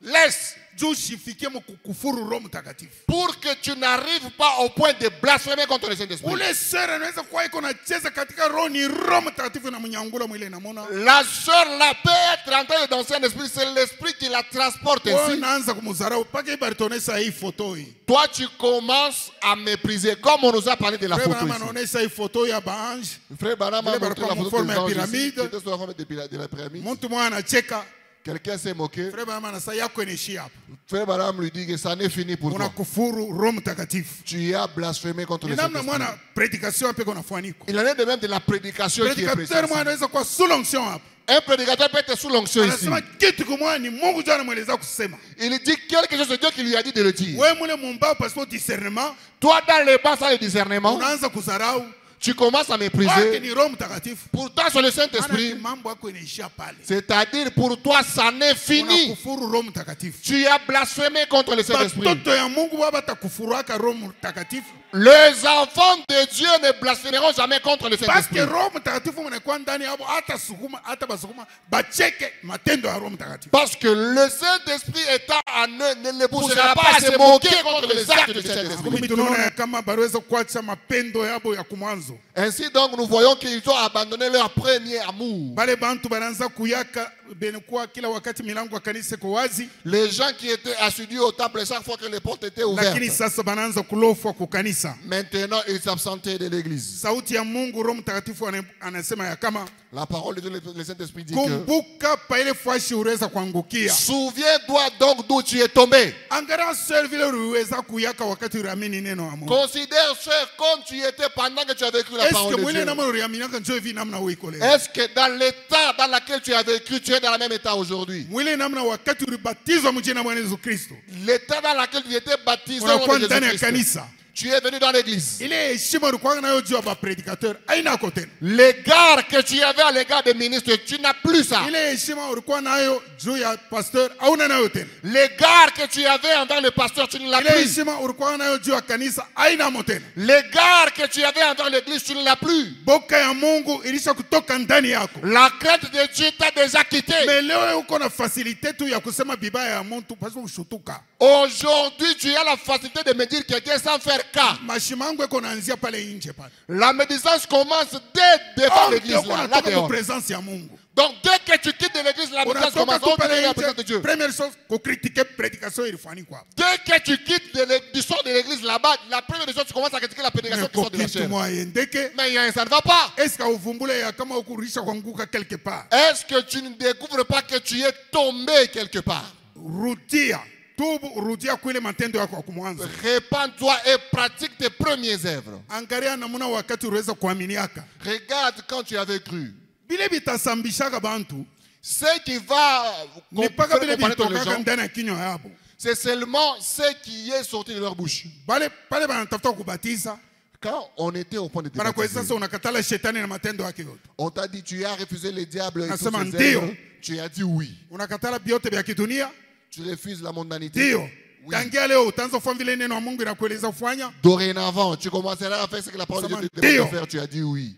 laisse, juu usifikie mkukufuru Roho Mtakatifu. pour que tu n'arrives pas au point de blasphémer contre le Saint-Esprit. Ule sera anaweza kuwa iko nacheza katika roho, ni Roho Mtakatifu na mnyangula mwile namona. La sœur là peut être en train de danser en esprit, c'est l'esprit qui la transporte Wewe ainsi. unaanza kumdharau paka ibaritonesha hii foto hii. Toi, tu commences à mépriser, comme on nous a parlé de la Frère photo Branham ici. anaonesha hii foto ya baange. Frère Branham a Frère montré la Branham photo forme de ya l'ange ici. pyramide. C'était sur la forme de la pyramide. Mtu mmoja anacheka, Quelqu'un s'est moqué. Frère Branham anasema yako inaishia hapa. Frère Branham lui dit que ça n'est fini pour toi. Unakufuru Roho Mtakatifu. Tu as blasphémé contre le Ni namna Saint-Esprit. mwana prédication hapa iko nafuaniko. Il en est de même de la prédication qui est Prédicateur précise. mwana anaweza kuwa sous l'onction hapa. Un prédicateur peut être sous l'onction ici. Anasema kitu kumwa ni Mungu ndiye anamweleza kusema. Il dit quelque chose de Dieu qui lui a dit de le dire. Wewe mule mumbao pasipo discernement, Toi, dans les bas, sans le discernement, unaanza kudharau. tu commences à Wake mépriser. ni Roho Mtakatifu. Pourtant, c'est le Maana Saint-Esprit. mambo yako inaishia pale. C'est-à-dire, pour toi, ça n'est fini. Unakufuru Roho Mtakatifu. Tu as blasphémé contre le Saint-Esprit. Batoto ya Mungu baba takufuruaka Roho Mtakatifu. Les enfants de Dieu ne blasphémeront jamais contre le Parce que Saint-Esprit. Roho Mtakatifu mnakuwa ndani yao hata sukuma hata basukuma bacheke matendo ya Roho Mtakatifu. Parce que le Saint-Esprit étant en eux ne les poussera pas à se moquer contre les actes du Saint-Esprit. Kumi tunaona ya kama baliweza kuacha mapendo yabo ya kumwanzo. Ainsi donc, nous voyons qu'ils ont abandonné leur premier amour. Bale bantu banaanza kuyaka benekuwa kila wakati milango ya kanisa iko wazi, Les gens qui étaient assidus au temple chaque fois que les portes étaient ouvertes. lakini sasa banaanza kulofwa ku kanisa. Maintenant, ils s'absentaient de l'église. Sauti ya Mungu Roho Mtakatifu anasema ya kama La parole de Dieu, le Saint-Esprit dit que kumbuka pa ile fashi uweza kuangukia. souviens-toi donc d'où tu es tombé. Angalia sasa vile uliweza kuyaka wakati uliamini neno la Mungu. Considère ce comme tu étais pendant que tu as vécu la Est-ce parole que de mwile Dieu. namna uliaminaka njoo hivi namna uiko leo? Est-ce que dans l'état dans lequel tu as vécu, tu es dans le même état aujourd'hui? Mwile namna wakati ulibatizwa mjina la Bwana Yesu Kristo. L'état dans lequel tu étais baptisé au Unakuwa nom de ndani ya Jésus-Christ. kanisa. Tu es venu dans l'église. Ile heshima ulikuwa nayo juu ya prédicateur haina ko tena. L'égard que tu avais à l'égard des ministres, tu n'as plus ça. Ile heshima ulikuwa nayo juu ya pasteur hauna nayo tena. L'égard que tu avais envers le pasteur, tu ne l'as Ile plus. heshima ulikuwa nayo juu ya kanisa haina mo tena. L'égard que tu avais envers l'église, tu ne l'as plus. Boka ya Mungu ilisha kutoka ndani yako. La crainte de Dieu t'a déjà quitté. Mais leo uko na facilité tu ya kusema bibaya ya mtu parce que ushutuka. Aujourd'hui, tu as la facilité de me dire quelqu'un sans faire cas. Mashimango iko naanzia pale nje pale. La médisance commence dès devant l'église, là Unatoka dehors. kwa présence ya Mungu. Donc, dès que tu quittes de l'église, la médisance Unatoka commence. tu On pale la présence de nje. Dieu. Première chose kukritiquer prédication ilifanyikwa. Dès que tu quittes du sort de l'église là-bas, la première des choses, tu commences à critiquer la prédication qui sort de la chair. Mais ça ne va pas. Est-ce que uvumbule ya kama ukurisha kuanguka quelque part? Est-ce que tu ne découvres pas que tu es tombé quelque part? Rudia. Tubu rudia kuile matendo yako ya kumwanzo. Répands-toi et pratique tes premières œuvres. Angalia namuna wakati uweza kuaminiaka. Regarde quand tu avais cru. Bile bitasambishaka bantu. Ce qui va Nipaka bile comparer ton bitokaka gens, ndani ya kinywa yabo. c'est seulement ce qui est sorti de leur bouche. Pale banatafuta kubatiza. Quand on était au point de te Banakuweza baptiser, sasa unakatala shetani na matendo yake yote. on t'a dit tu as refusé le diable et toutes Nasema ses ndio. œuvres. Tu as dit oui. Unakatala biote vya kidunia. Tu refuses la mondanité. Ndio. Oui. Tangia leo utaanza kufanya vile neno la Mungu inakueleza kufanya. Dorénavant, tu commenceras à faire ce que la parole de Dieu te demande de faire. Tu as dit oui.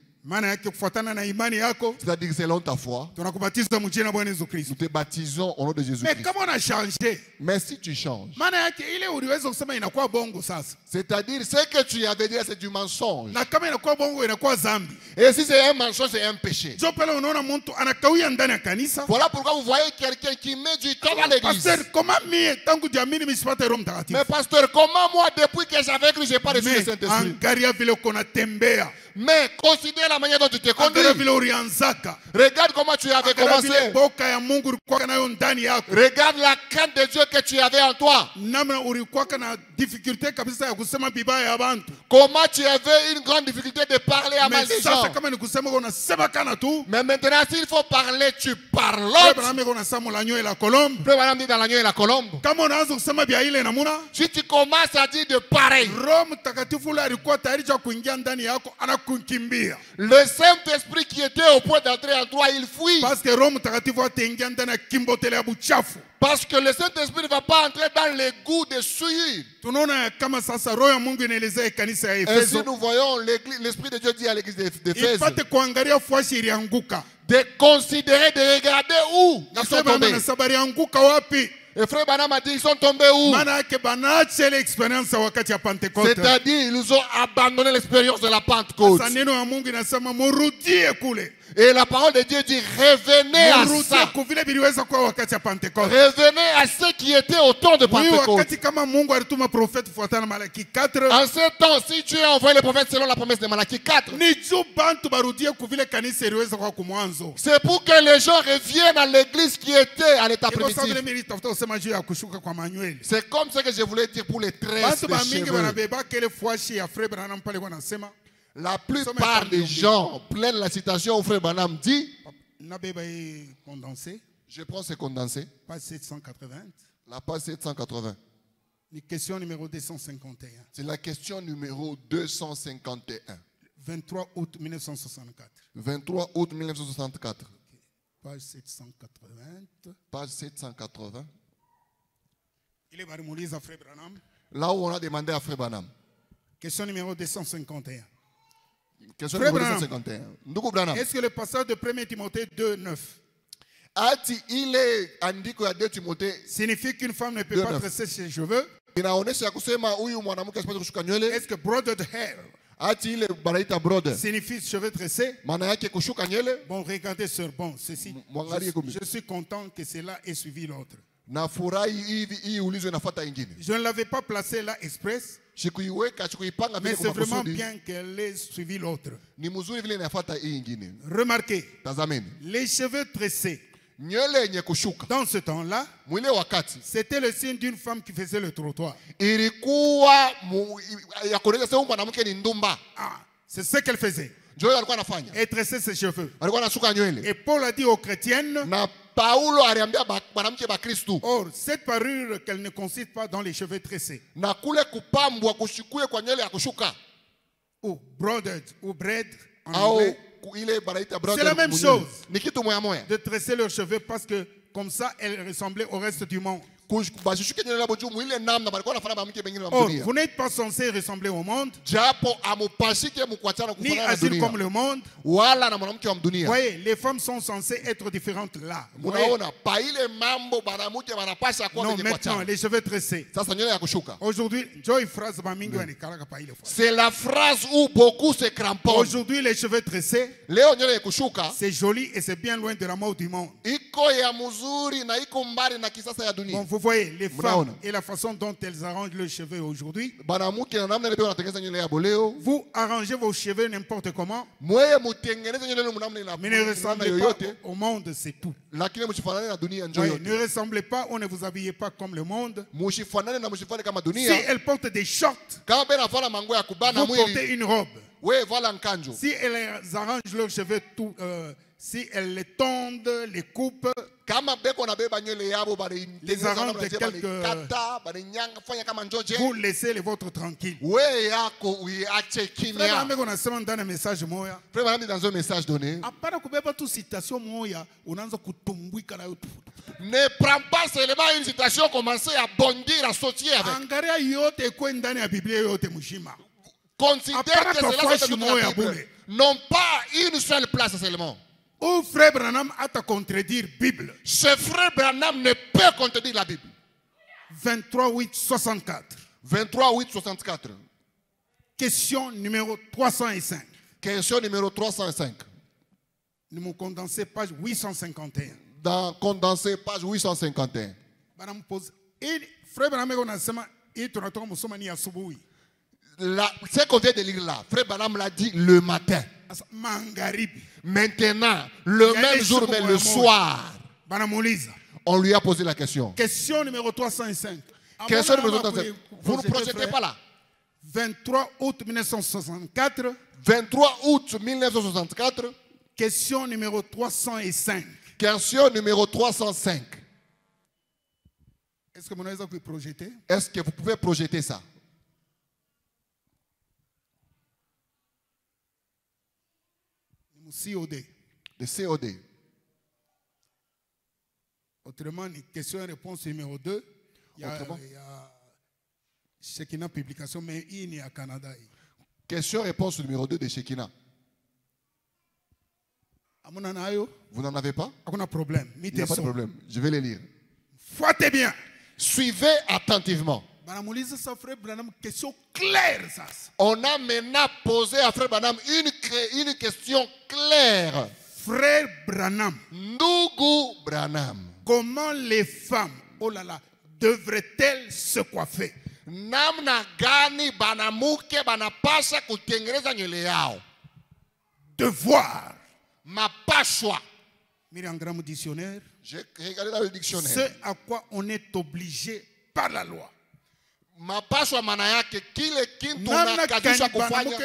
C'est-à-dire selon ta foi, nous te baptisons au nom de Jésus-Christ. Mais comment on a changé? Mais si tu changes, c'est-à-dire ce que tu avais dit, c'est du mensonge. Et si c'est un mensonge, c'est un péché. Voilà pourquoi vous voyez quelqu'un qui met du temps à l'église. Mais pasteur, comment moi, depuis que j'avais cru, je n'ai pas reçu le Saint-Esprit? Mais considère la manière dont tu t'es conduit. Regarde comment tu avais commencé. Regarde la crainte de Dieu que tu avais en toi. Comment tu avais une grande difficulté de parler à mal des gens. Mais maintenant, s'il faut parler, tu parles. Frère Branham dit dans l'agneau et la colombe. Si tu commences à dire de pareil, le Saint-Esprit qui était au point d'entrer en toi, il fuit. Parce que le Saint-Esprit ne va pas entrer dans les goûts de souillure. Ainsi nous voyons l'Esprit de Dieu dit à l'église d'Éphèse de considérer, de regarder où ils sont tombés. Et frère Branham a dit, ils sont tombés où? C'est-à-dire, ils ont abandonné l'expérience de la Pentecôte. Et la parole de Dieu dit, revenez à ça. Revenez à ce qui était au temps de Pentecôte. En ce temps, si tu as envoyé le prophète selon la promesse de Malachie 4, c'est pour que les gens reviennent à l'église qui était à l'état primitif. C'est comme ce que je voulais dire pour les tresses de cheveux. La plupart des gens prennent la citation où frère Branham dit. Je prends ce condensé. Page 780. La page 780. Question numéro 251. C'est la question numéro 251. 23 août 1964. 23 août 1964. Okay. Page 780. Page 780. Il est Barimoulis à frère Branham. Là où on a demandé à frère Branham. Question numéro 251. Question numéro 251. Est-ce que le passage de 1 Timothée 2, 9 signifie qu'une femme ne peut pas tresser ses cheveux? Est-ce que broaded hair signifie cheveux tressés? Bon, regardez sur bon, ceci. Je suis content que cela ait suivi l'autre. Je ne l'avais pas placé là express. Mais c'est vraiment bien qu'elle ait suivi l'autre. Remarquez, les cheveux tressés, dans ce temps-là, c'était le signe d'une femme qui faisait le trottoir. C'est ce qu'elle faisait. Elle tressait ses cheveux. Et Paul a dit aux chrétiennes, or, cette parure qu'elle ne consiste pas dans les cheveux tressés, ou broaded, ou braid en anglais, c'est la même chose de tresser leurs cheveux parce que comme ça, elles ressemblaient au reste du monde. Or, vous n'êtes pas censé ressembler au monde, ni agir comme le monde. Voyez, les femmes sont censées être différentes là. Non, maintenant, les cheveux tressés. Aujourd'hui, c'est la phrase où beaucoup se cramponnent. Aujourd'hui, les cheveux tressés, c'est joli et c'est bien loin de la mort du monde. Bon, vous voyez, les femmes et la façon dont elles arrangent leurs cheveux aujourd'hui. Vous arrangez vos cheveux n'importe comment, mais ne ressemblez pas au monde, c'est tout. Voyez, ne ressemblez pas ou ne vous habillez pas comme le monde. Si elles portent des shorts, vous portez une robe. Si elles arrangent leurs cheveux tout, si elles les tondent, les coupent, les arrangent de quelques... Vous laissez les vôtres tranquilles. Frère, dans un message donné, ne prends pas seulement une citation, commencez à bondir, à sauter avec. considèrent que cela sont dans la Bible n'ont pas une seule place seulement. Ou frère Branham a à contredire Bible. Ce frère Branham ne peut contredire la Bible. 23.8.64. 23.8.64. Question numéro 305. Question numéro 305. Nous me condensez page 851. Dans condensé page 851. Branham pose. Frère Branham a dit ce qu'on vient de lire là, frère Branham l'a dit le matin. Maintenant, le même jour, mais le soir, on lui a posé la question. Question numéro 305. Question numéro 305. Vous ne projetez pas là. 23 août 1964. 23 août 1964. Question numéro 305. Question numéro 305. Est-ce que vous pouvez projeter? Est-ce que vous pouvez projeter ça? COD. De COD. Autrement, question et réponse numéro 2. Il y a Shekinah publication, mais il y a Canada. Question et réponse numéro 2 de Shekinah. Vous n'en avez pas? Il n'y a pas de problème. Je vais les lire. Foitez bien. Suivez attentivement. Question claire. On a maintenant posé à Frère Branham une question claire. Frère Branham. Ndugu Branham. Comment les femmes, oh là là, devraient-elles se coiffer? Namna gani banamuke banapasha kutengeneza nywele yao? Devoir. Mapashwa. Mire en grand dictionnaire. J'ai regardé dans le dictionnaire. Ce à quoi on est obligé par la loi. Mapashwa maana yake kile kitu unakadisha kufanya.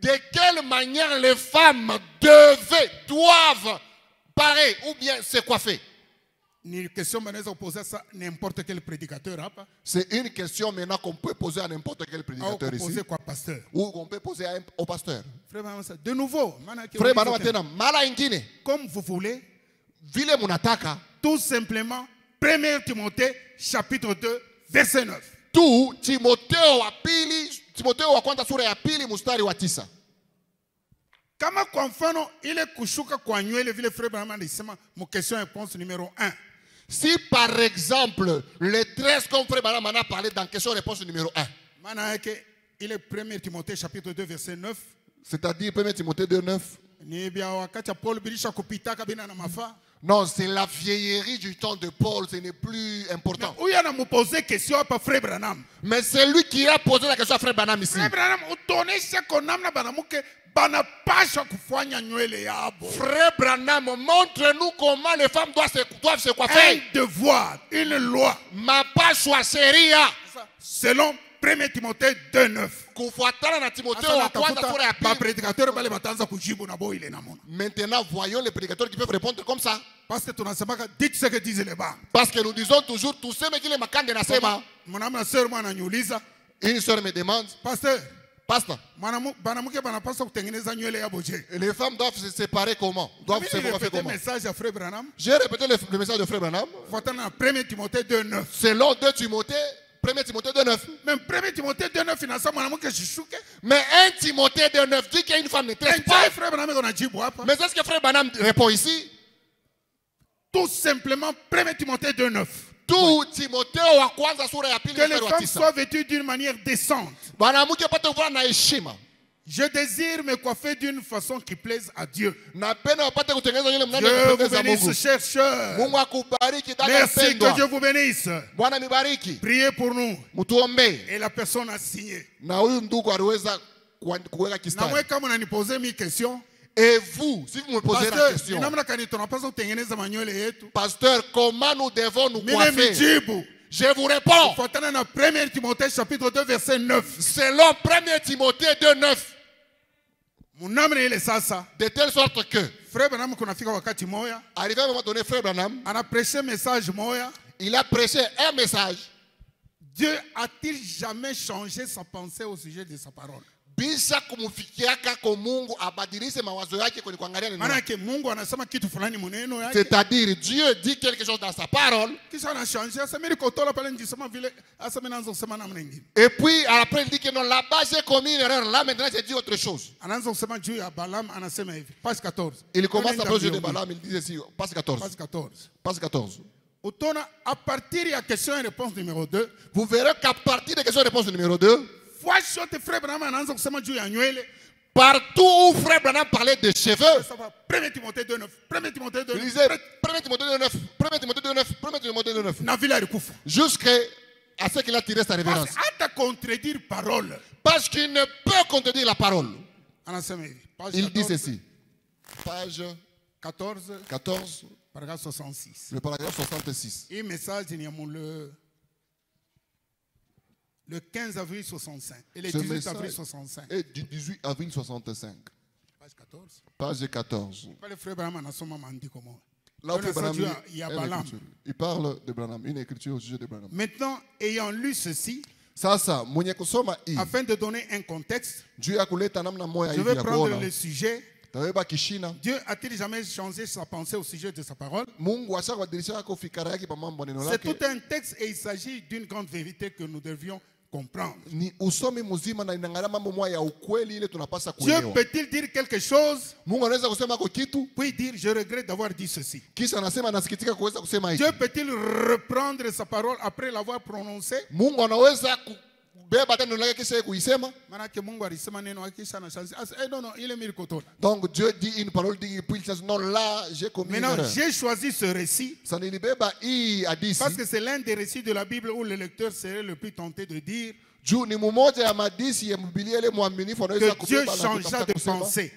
De quelle manière les femmes doivent parer ou bien se coiffer? C'est une question maintenant qu'on peut poser à n'importe quel prédicateur ici. Ou qu'on peut poser au pasteur. De nouveau, comme vous voulez, tout simplement, 1 Timothée chapitre 2 verset 9. Tout Timotheo wa kwanza sura ya pili mstari wa 9. Kama kwa mfano ile kushuka kwa nywele vile frère Branham alisema mon question réponse numéro 1. Si par exemple les tresses comme frère Branham a parlé dans question réponse numéro 1. Maana yake ile 1 Timothée chapitre 2 verset 9. C'est-à-dire 1 Timothée 2 9. Ni bia wakati Paul bilisha kupita kabina na mafa. Non, c'est la vieillerie du temps de Paul, ce n'est plus important. Mais c'est lui qui a posé la question à Frère Branham ici. Frère Branham, montre-nous comment les femmes doivent se coiffer. Un devoir, une loi. Ma pashwa sheria. Selon 1 Timothée 2.9. Maintenant, voyons les prédicateurs qui peuvent répondre comme ça. Parce que dites ce que disent les bas. Parce que nous disons toujours tous ceux qui les makande na sema. Une sœur me demande. Pasteur. Les femmes doivent se séparer comment? Doivent se coiffer comment? J'ai répété le message de Frère Branham. Selon 2 Timothée. 1 Timothée 2.9. Même 1 Timothée 2.9, mais 1 Timothée 2.9 dit qu'il y a une femme ne tresse pas. Mais est-ce que Frère Branham répond ici? Tout simplement 1 Timothée 2.9. Tout Timothée wa kwanza sura ya pili. Que les femmes soient vêtues d'une manière décente. Je désire me coiffer d'une façon qui plaise à Dieu. Dieu vous bénisse, chers sœurs. Merci, que Dieu vous bénisse. Priez pour nous. Et la personne a signé. Et vous, si vous me posez la question, Pasteur, comment nous devons nous coiffer? Je vous réponds. 1 Timothée chapitre 2 verset 9. Selon 1 Timothée 2 9. De telle sorte que Frère Branham arrivé à un moment donné, Frère Branham il a prêché un message. Dieu a-t-il jamais changé sa pensée au sujet de sa parole? Bisa kumufikiaka kwa Mungu abadilishe mawazo yake kwenye kuangalia neno. Maana Mungu anasema kitu fulani maneno yake. C'est-à-dire Dieu dit quelque chose dans sa parole. Kisha anachangea sema ni kotola pale njisema vile asa menaanza kusema namna nyingine. Et puis après il dit que non là-bas j'ai commis une erreur, là maintenant j'ai dit autre chose. Anaanza kusema juu ya Balaam anasema hivi. Page 14. Il commence à parler de Balaam, il dit ici page 14. Page 14. Page 14. À partir de la question et réponse numéro 2, vous verrez qu'à partir de question et réponse numéro 2, partout où Frère Branham parlait de cheveux, 1 Timothée 2:9, 1 Timothée 2:9, il disait 1 Timothée 2:9, 1 Timothée 2:9, 1 Timothée 2:9, jusqu'à ce qu'il a tiré sa révérence. Parce qu'il ne peut contredire la parole. Il dit ceci. Page 14. Paragraphe 66. Le paragraphe 66. Et message, il y a le 15 avril 65. Et le 18 avril 65. Et du 18 avril 65. Page 14. Page 14. Là où il y a Balaam. Il parle de Branham, une écriture au sujet de Branham. Maintenant, ayant lu ceci, afin de donner un contexte, je vais prendre le sujet. Dieu a-t-il jamais changé sa pensée au sujet de sa parole? C'est tout un texte et il s'agit d'une grande vérité que nous devions comprendre. Dieu peut-il dire quelque chose puis dire je regrette d'avoir dit ceci? Dieu peut-il reprendre sa parole après l'avoir prononcée? Donc Dieu dit une parole, dit puis non là j'ai commis une erreur. J'ai choisi ce récit parce que c'est l'un des récits de la Bible où le lecteur serait le plus tenté de dire que Dieu changea de pensée.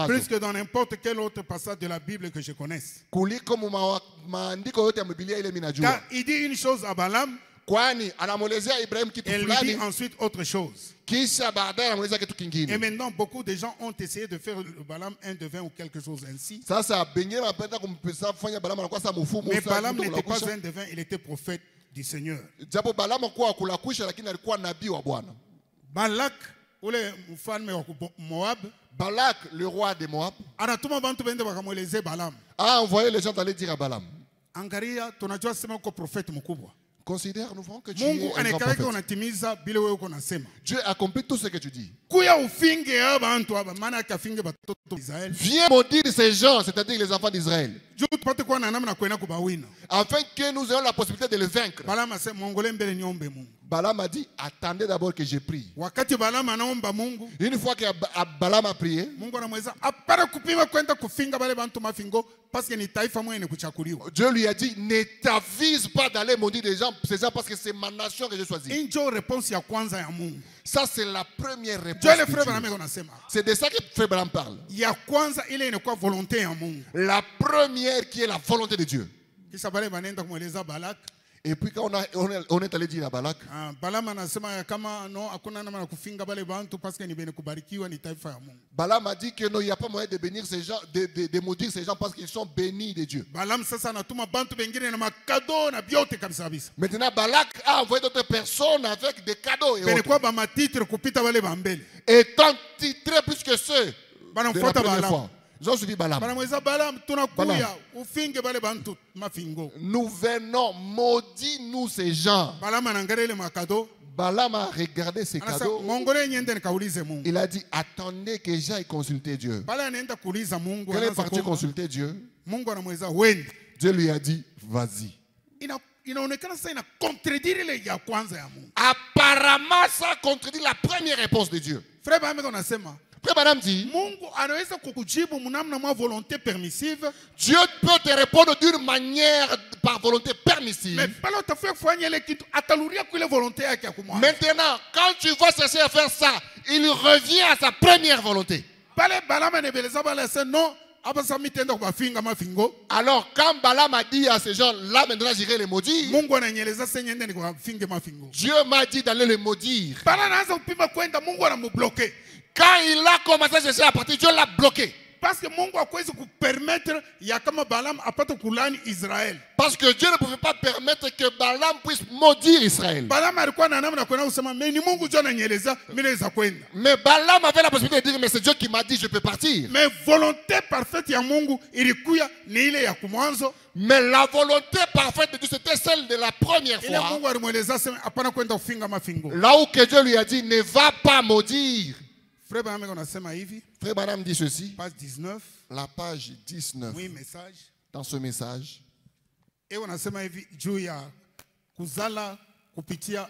Plus que dans n'importe quel autre passage de la Bible que je connaisse. Car il dit une chose à Balaam, et lui dit ensuite autre chose. Et maintenant, beaucoup de gens ont essayé de faire le Balaam un devin ou quelque chose ainsi. Mais Balaam n'était pas un devin, il était prophète du Seigneur. Balak, Balak, le roi de Moab, a envoyé les gens d'aller dire à Balaam. Considère nous que Dieu est un grand prophète. Dieu accomplit tout ce que tu dis. Viens maudire ces gens, c'est-à-dire les enfants d'Israël, afin que nous ayons la possibilité de les vaincre. Balaam a dit, attendez d'abord que je prie. Une fois que Balaam a prié, Dieu lui a dit, ne t'avise pas d'aller maudire les gens, c'est ça parce que c'est ma nation que j'ai choisie. Ça c'est la première réponse. C'est de ça que Frère Branham parle. La première qui est la volonté de Dieu. Et puis quand on est allé dire à Balak, Balaam a dit que non, il n'y a pas moyen de bénir ces gens, de maudire ces gens parce qu'ils sont bénis de Dieu. Maintenant Balak a envoyé d'autres personnes avec des cadeaux et étant titrés plus que ceux de la première fois. Ils ont suivi Balaam. Nous venons, maudis-nous ces gens. Balaam a regardé ces cadeaux. Il a dit, attendez que j'aille consulter Dieu. Quand il est parti consulter Dieu, Dieu lui a dit, vas-y. Apparemment, ça contredit la première réponse de Dieu. Frère Branham dit, Dieu peut te répondre d'une manière par volonté permissive. Maintenant, quand tu vas chercher à faire ça, il revient à sa première volonté. Alors quand Balaam a dit à ces gens, là maintenant j'irai les maudire, Dieu m'a dit d'aller les maudire. Quand il a commencé à chercher à partir, Dieu l'a bloqué. Parce que Mungu hakuwezi kupermettre ya kama Balaam apate kulani Israel. Parce que Dieu ne pouvait pas permettre que Balaam puisse maudire Israël. Balaam alikuwa na namna kwenda kusema mais ni Mungu Dieu ananieleza mimi naweza kwenda. Mais Balaam avait la possibilité de dire mais c'est Dieu qui m'a dit je peux partir. Mais volonté parfaite ya Mungu ilikuya ni ile ya kumwanzo. Mais la volonté parfaite de Dieu c'était celle de la première fois. Mungu alimweleza sema hapana kwenda kufinga mafingo. Là où que Dieu lui a dit ne va pas maudire. Frère Branham anasema hivi. Frère Branham dit ceci. Page 19. La page 19. Oui, message. Dans ce message. Et wanasema hivi juu ya kuzala kupitia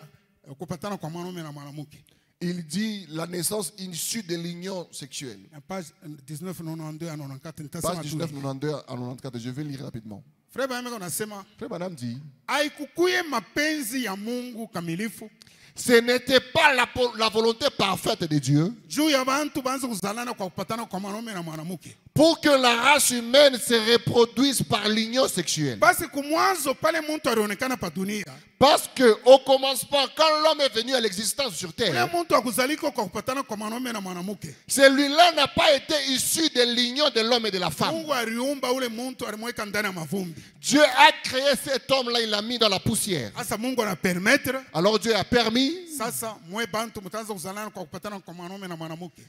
kupatana kwa mwanaume na mwanamke. Il dit la naissance issue de l'union sexuelle. Page 19 92 à 94. Page 19 92 à 94. Je vais lire rapidement. Frère Branham anasema. Frère Branham dit. Haikukuye mapenzi ya Mungu kamilifu. Ce n'était pas la volonté parfaite de Dieu. Pour que la race humaine se reproduise par l'union sexuelle. Parce que au commencement, quand l'homme est venu à l'existence sur terre, celui-là n'a pas été issu de l'union de l'homme et de la femme. Dieu a créé cet homme-là, il l'a mis dans la poussière. Alors Dieu a permis.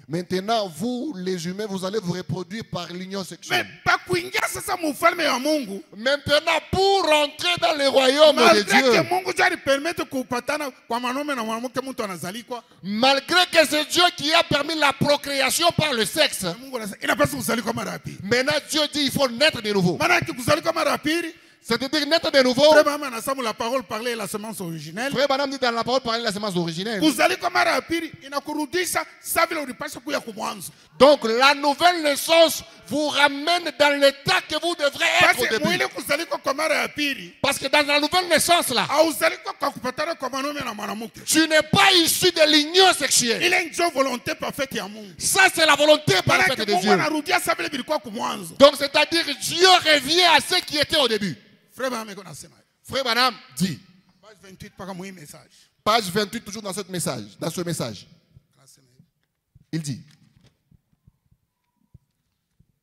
Maintenant, vous, les humains, vous allez vous reproduire par l'union sexuelle. Maintenant, pour rentrer dans le royaume de Dieu, malgré que c'est Dieu qui a permis la procréation par le sexe, maintenant Dieu dit il faut naître de nouveau. C'est-à-dire naître de nouveau. Frère Branham la parole parlait la semence originelle. Frère Branham dit dans la parole parlait la semence originelle. Donc la nouvelle naissance vous ramène dans l'état que vous devrez être au début. Parce que dans la nouvelle naissance là, tu n'es pas issu de l'union sexuelle. Ça c'est la volonté parfaite de Dieu. Donc c'est-à-dire Dieu revient à ce qui était au début. Frère Branham dit. Page 28 toujours dans ce message. Il dit.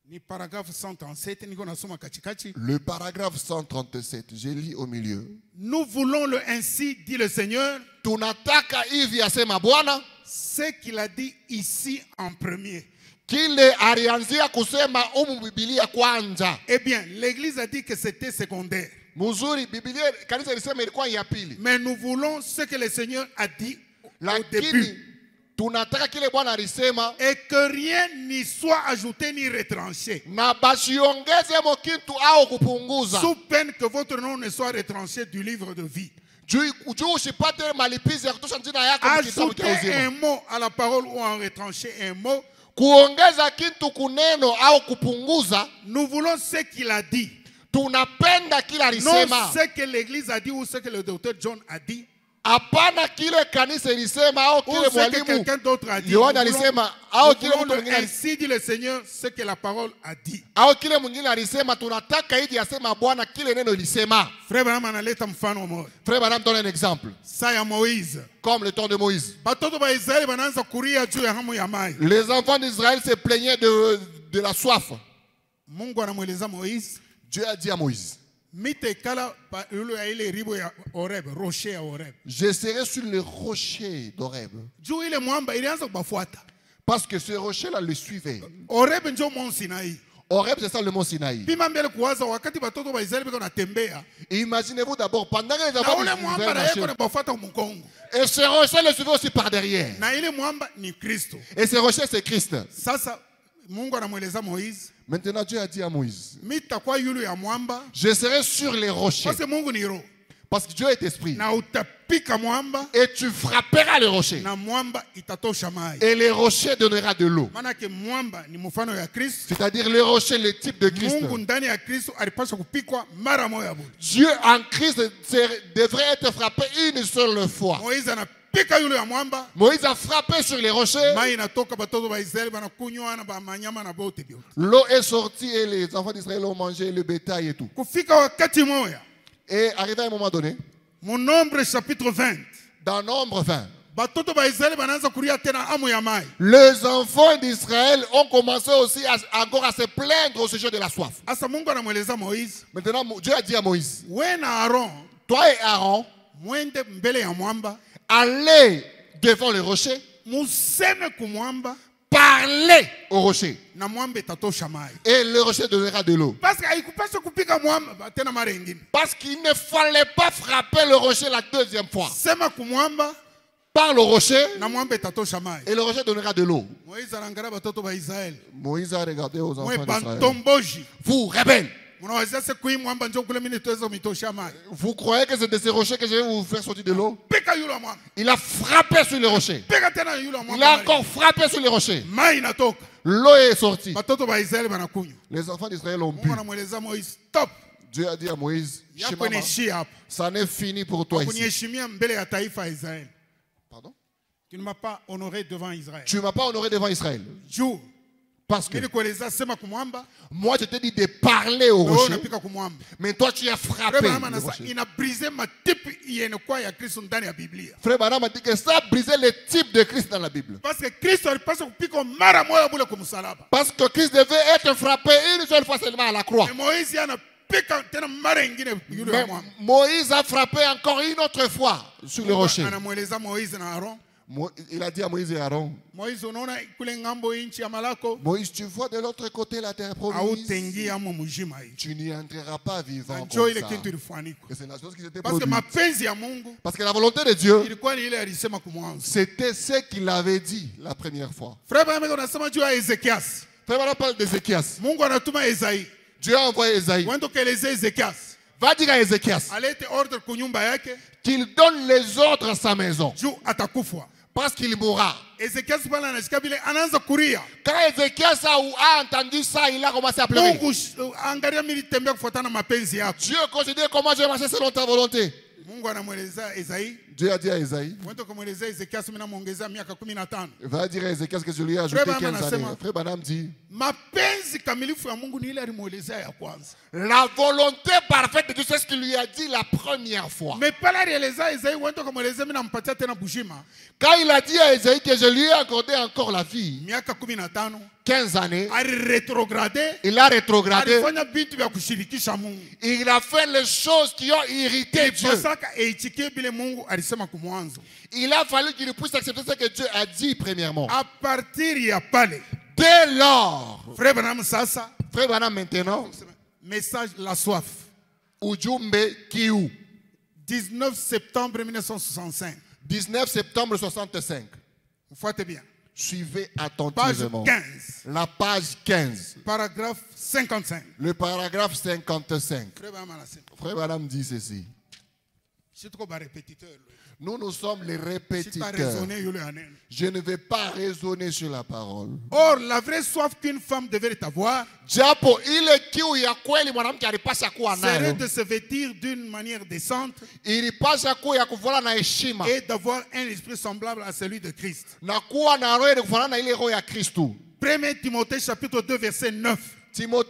Le paragraphe 137, je lis au milieu. Nous voulons le ainsi, dit le Seigneur. Ce qu'il a dit ici en premier. Eh bien, l'Église a dit que c'était secondaire. Mais nous voulons ce que le Seigneur a dit au début. Et que rien n'y soit ajouté ni retranché. Sous peine que votre nom ne soit retranché du livre de vie. Ajouter un mot à la parole ou en retrancher un mot. Nous voulons ce qu'il a dit. Non ce que l'Église a dit ou ce que le docteur John a dit. Ou ce que quelqu'un d'autre a dit. Ainsi dit le Seigneur ce que la parole a dit. Frère Branham donne un exemple. Comme le temps de Moïse. Les enfants d'Israël se plaignaient de la soif. Dieu a dit à Moïse. Je serai sur le rocher d'Horeb. Parce que ce rocher-là le suivait. Horeb, c'est ça le mont Sinaï. Imaginez-vous d'abord, pendant que les enfants et ce rocher le suivait aussi par derrière. Et ce rocher, c'est Christ. Maintenant, Dieu a dit à Moïse, je serai sur les rochers. Parce que Dieu est esprit. Et tu frapperas le rocher. Et le rocher donnera de l'eau. C'est-à-dire le rocher, le type de Christ. Dieu en Christ devrait être frappé une seule fois. Moïse a frappé sur les rochers. L'eau est sortie et les enfants d'Israël ont mangé le bétail et tout. Et arrivé à un moment donné, mon Nombre chapitre 20. Dans Nombre 20, Les enfants d'Israël ont commencé aussi encore à se plaindre au sujet de la soif. Maintenant, Dieu a dit à Moïse, toi et Aaron, allez devant le rocher, parlez au rocher, et le rocher donnera de l'eau. Parce qu'il ne fallait pas frapper le rocher la deuxième fois. Parle au rocher, et le rocher donnera de l'eau. Moïse a regardé aux enfants d'Israël. Vous, rebelles, vous croyez que c'est de ces rochers que je vais vous faire sortir de l'eau? Il a frappé sur le rocher. Il a encore frappé sur le rocher. L'eau est sortie. Les enfants d'Israël ont bu. Dieu a dit à Moïse, ça n'est fini pour toi ici. Pardon? Tu ne m'as pas honoré devant Israël. Tu ne m'as pas honoré devant Israël. Parce que moi je t'ai dit de parler au rocher, mais toi tu as frappé le rocher. Il a brisé ma type. Frère Branham a dit que ça a brisé le type de Christ dans la Bible. Parce que Christ devait être frappé une seule fois seulement à la croix. Mais Moïse a frappé encore une autre fois sur le rocher. Il a dit à Moïse et Aaron, Moïse, tu vois de l'autre côté la terre promise. Tu n'y entreras pas vivant comme ça. Et c'est la chose qui s'était produite. Parce que la volonté de Dieu, c'était ce qu'il avait dit la première fois. Frère, on parle d'Ézéchias. Dieu a envoyé Ésaïe. Va dire à Ézéchias qu'il donne les ordres à sa maison. Parce qu'il mourra. Quand Ézéchias a entendu ça, il a commencé à pleurer. Dieu considère comment je vais marcher selon ta volonté. Dieu a dit à Ésaïe, va dire à Ézéchias que je lui ai ajouté 15 années. Frère Branham dit, la volonté parfaite de Dieu, c'est ce qu'il lui a dit la première fois. Quand il a dit à Ésaïe que je lui ai accordé encore la vie, 15 années, il a rétrogradé. Il a fait les choses qui ont irrité Dieu. Il a fallu qu'il puisse accepter ce que Dieu a dit premièrement. Dès lors, Frère Branham maintenant, message la soif. Ujumbe Kiu. 19 septembre 1965. 19 septembre 65. Vous faites bien. Suivez attentivement. Page 15. La page 15. Paragraphe 55. Le paragraphe 55. Frère Branham dit ceci. Nous sommes les répétiteurs. Je ne vais pas raisonner sur la parole. Or, la vraie soif qu'une femme devrait avoir serait de se vêtir d'une manière décente et d'avoir un esprit semblable à celui de Christ. 1 Timothée chapitre 2 verset 9. Eh bien,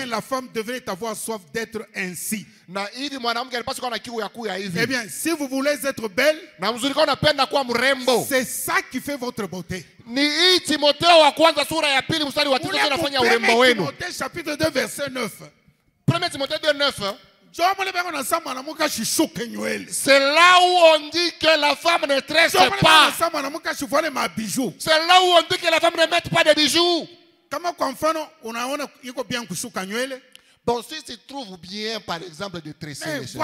la femme devrait avoir soif d'être ainsi. Eh bien, si vous voulez être belle, c'est ça qui fait votre beauté. Timothée chapitre 2 verset 9. 1 Timothée 2 9. C'est là où on dit que la femme ne tresse pas. C'est là où on dit que la femme ne met pas de bijoux. Bon, si tu trouves bien, par exemple, de tresser les cheveux,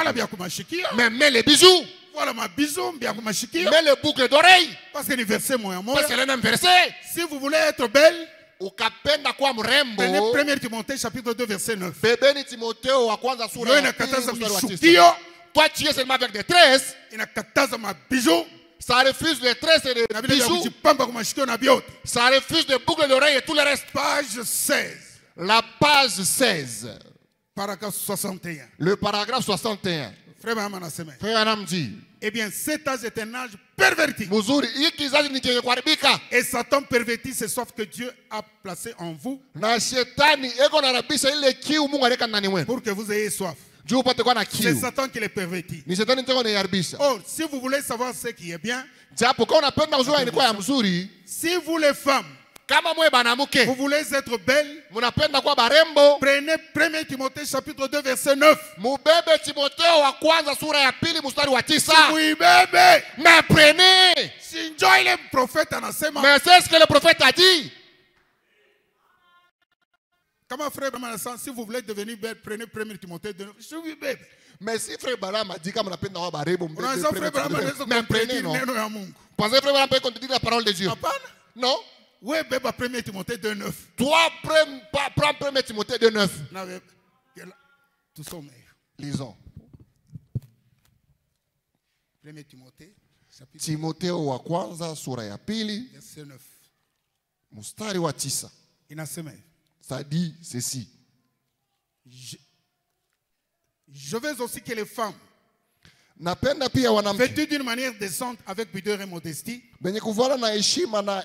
mais mets les bijoux. Mets les boucles d'oreilles. Parce que c'est le même verset. Si vous voulez être belle, prenez 1 Timothée chapitre 2 verset 9. Toi tu es seulement avec des tresses. bijoux. Ça refuse les tresses et les bijoux. Ça refuse des boucles d'oreilles et tout le reste. Page 16. La page 16. Paragraphe 61. Le paragraphe 61. Frère Branham dit, eh bien, cet âge est un âge perverti. Et Satan pervertit ces soifs que Dieu a placées en vous pour que vous ayez soif. C'est Satan qui les pervertit. Or, si vous voulez savoir ce qui est bien, si vous les femmes, vous voulez être belle, prenez 1 Timothée chapitre 2 verset 9. Mais prenez. Mais c'est ce que le prophète a dit. Comment frère Branham, si vous voulez devenir belle, prenez 1 Timothée 2 9. Je suis belle. Mais si frère Branham a dit comme on appelle dans mais prenez, non. Pensez que frère Branham peut contredire la parole de Dieu? Non. Oui, bébé, 1 Timothée 2 9. Toi, prends 1 Timothée 2 9. Tout ça, lisons. 1 Timothée chapitre Timotheo wa kwanza sura ya pili verset 9. Mstari wa 9. Inasema. Ça dit ceci. Je veux aussi que les femmes napenda pia wanamke vêtues d'une manière décente avec pudeur et modestie benye kuvala na heshima na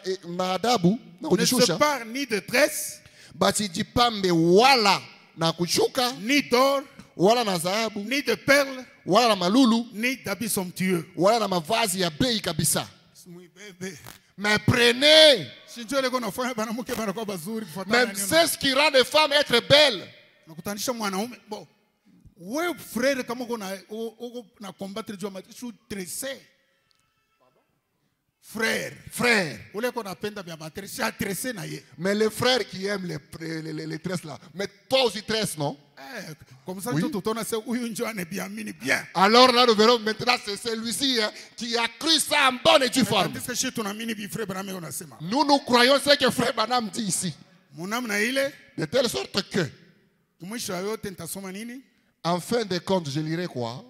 adabu na kujishusha, ne se parent ni de tresse, basijipambe wala na kushuka, ni d'or wala na dhahabu, ni de perles, wala na malulu, ni d'habits somptueux, wala na mavazi ya bei kabisa. Mais prenez. Même c'est ce qui rend les femmes être belles. Oui, frère, comment on a combattu Dieu, je suis tressé. Frère. Mais les frères qui aiment les tresses là, mais toi aussi tresse, non? Comme ça, oui. Bien. Alors là, nous verrons maintenant, c'est celui-ci qui a cru ça en bonne et due forme. Nous croyons ce que frère Branham dit ici. De telle sorte que, en fin de compte, je lirai quoi?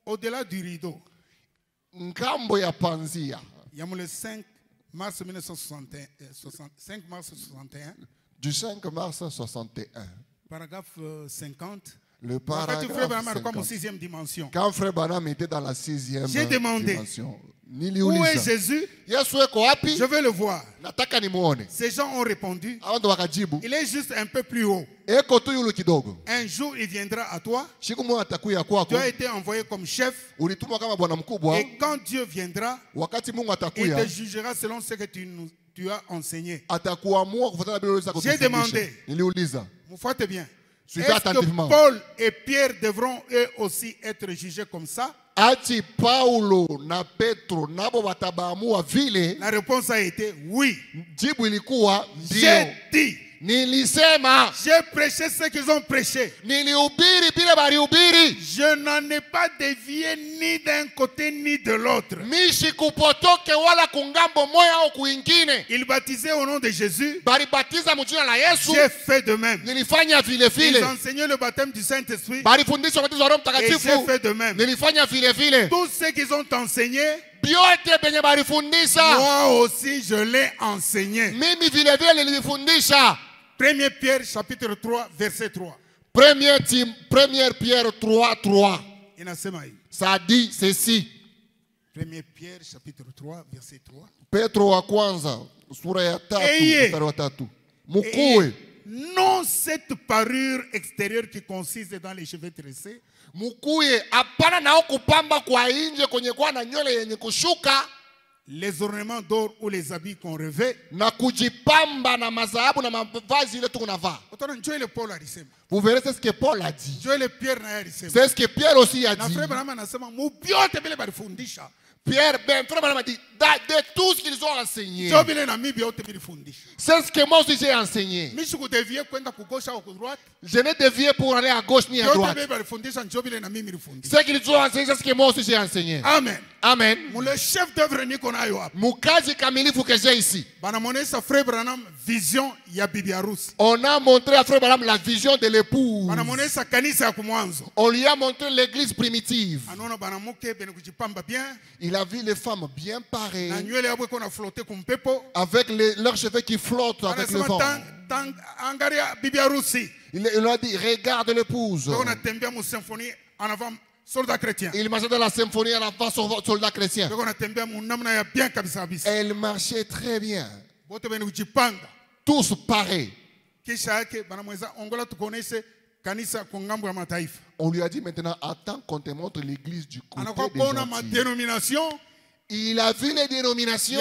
Au-delà du rideau. Nkambo ya panzia. Il y a le 5 mars 1961. 5 mars 61. Du 5 mars 61. Paragraphe 50. Le paragraphe 50. Quand frère Branham était dans la 6e j'ai demandé, dimension. Où est Jésus? Je veux le voir. Ces gens ont répondu, il est juste un peu plus haut. Un jour il viendra à toi. Tu as été envoyé comme chef. Et quand Dieu viendra, il te jugera selon ce que tu as enseigné. J'ai demandé, vous faites bien, est-ce que Paul et Pierre devront eux aussi être jugés comme ça? La réponse a été oui. J'ai dit, j'ai prêché ce qu'ils ont prêché. Je n'en ai pas dévié ni d'un côté ni de l'autre. Ils baptisaient au nom de Jésus. J'ai fait de même. Ils enseignaient le baptême du Saint-Esprit. Et j'ai fait de même. Tout ce qu'ils ont enseigné, moi aussi je l'ai enseigné. 1 Pierre chapitre 3 verset 3. 1 Pierre 3 3. Ça dit ceci. 1 Pierre chapitre 3 verset 3. Petro wa kwanza sura ya 3 Mukue. Non cette parure extérieure qui consiste dans les cheveux tressés. Mukue hapana nao kupamba kwa nje kwenye kwa na nywele yenye kushuka. Les ornements d'or ou les habits qu'on revêt. Na kujipamba na mazahabu na mavazi ile tunavaa. Vous verrez c'est ce que Paul a dit. C'est ce que Pierre aussi a dit. Pierre, frère Branham a dit, de tout ce qu'ils ont enseigné, c'est ce que moi aussi j'ai enseigné. Je n'ai dévié pour aller à gauche ni à droite. Ce qu'ils ont enseigné, c'est ce que moi aussi j'ai enseigné. Amen. Amen. Le chef d'œuvre Mukazi kamilifu que j'ai ici. On a montré à frère Branham la vision de l'épouse. On lui a montré l'église primitive. Il a vu les femmes bien parées, avec leurs cheveux qui flottent avec le vent. Il a dit, regarde l'épouse. Il marchait dans la symphonie en avant soldat chrétien. Elle marchait très bien. Tous parés. On lui a dit maintenant, attends qu'on te montre l'église du côté des gentils. Il a vu les dénominations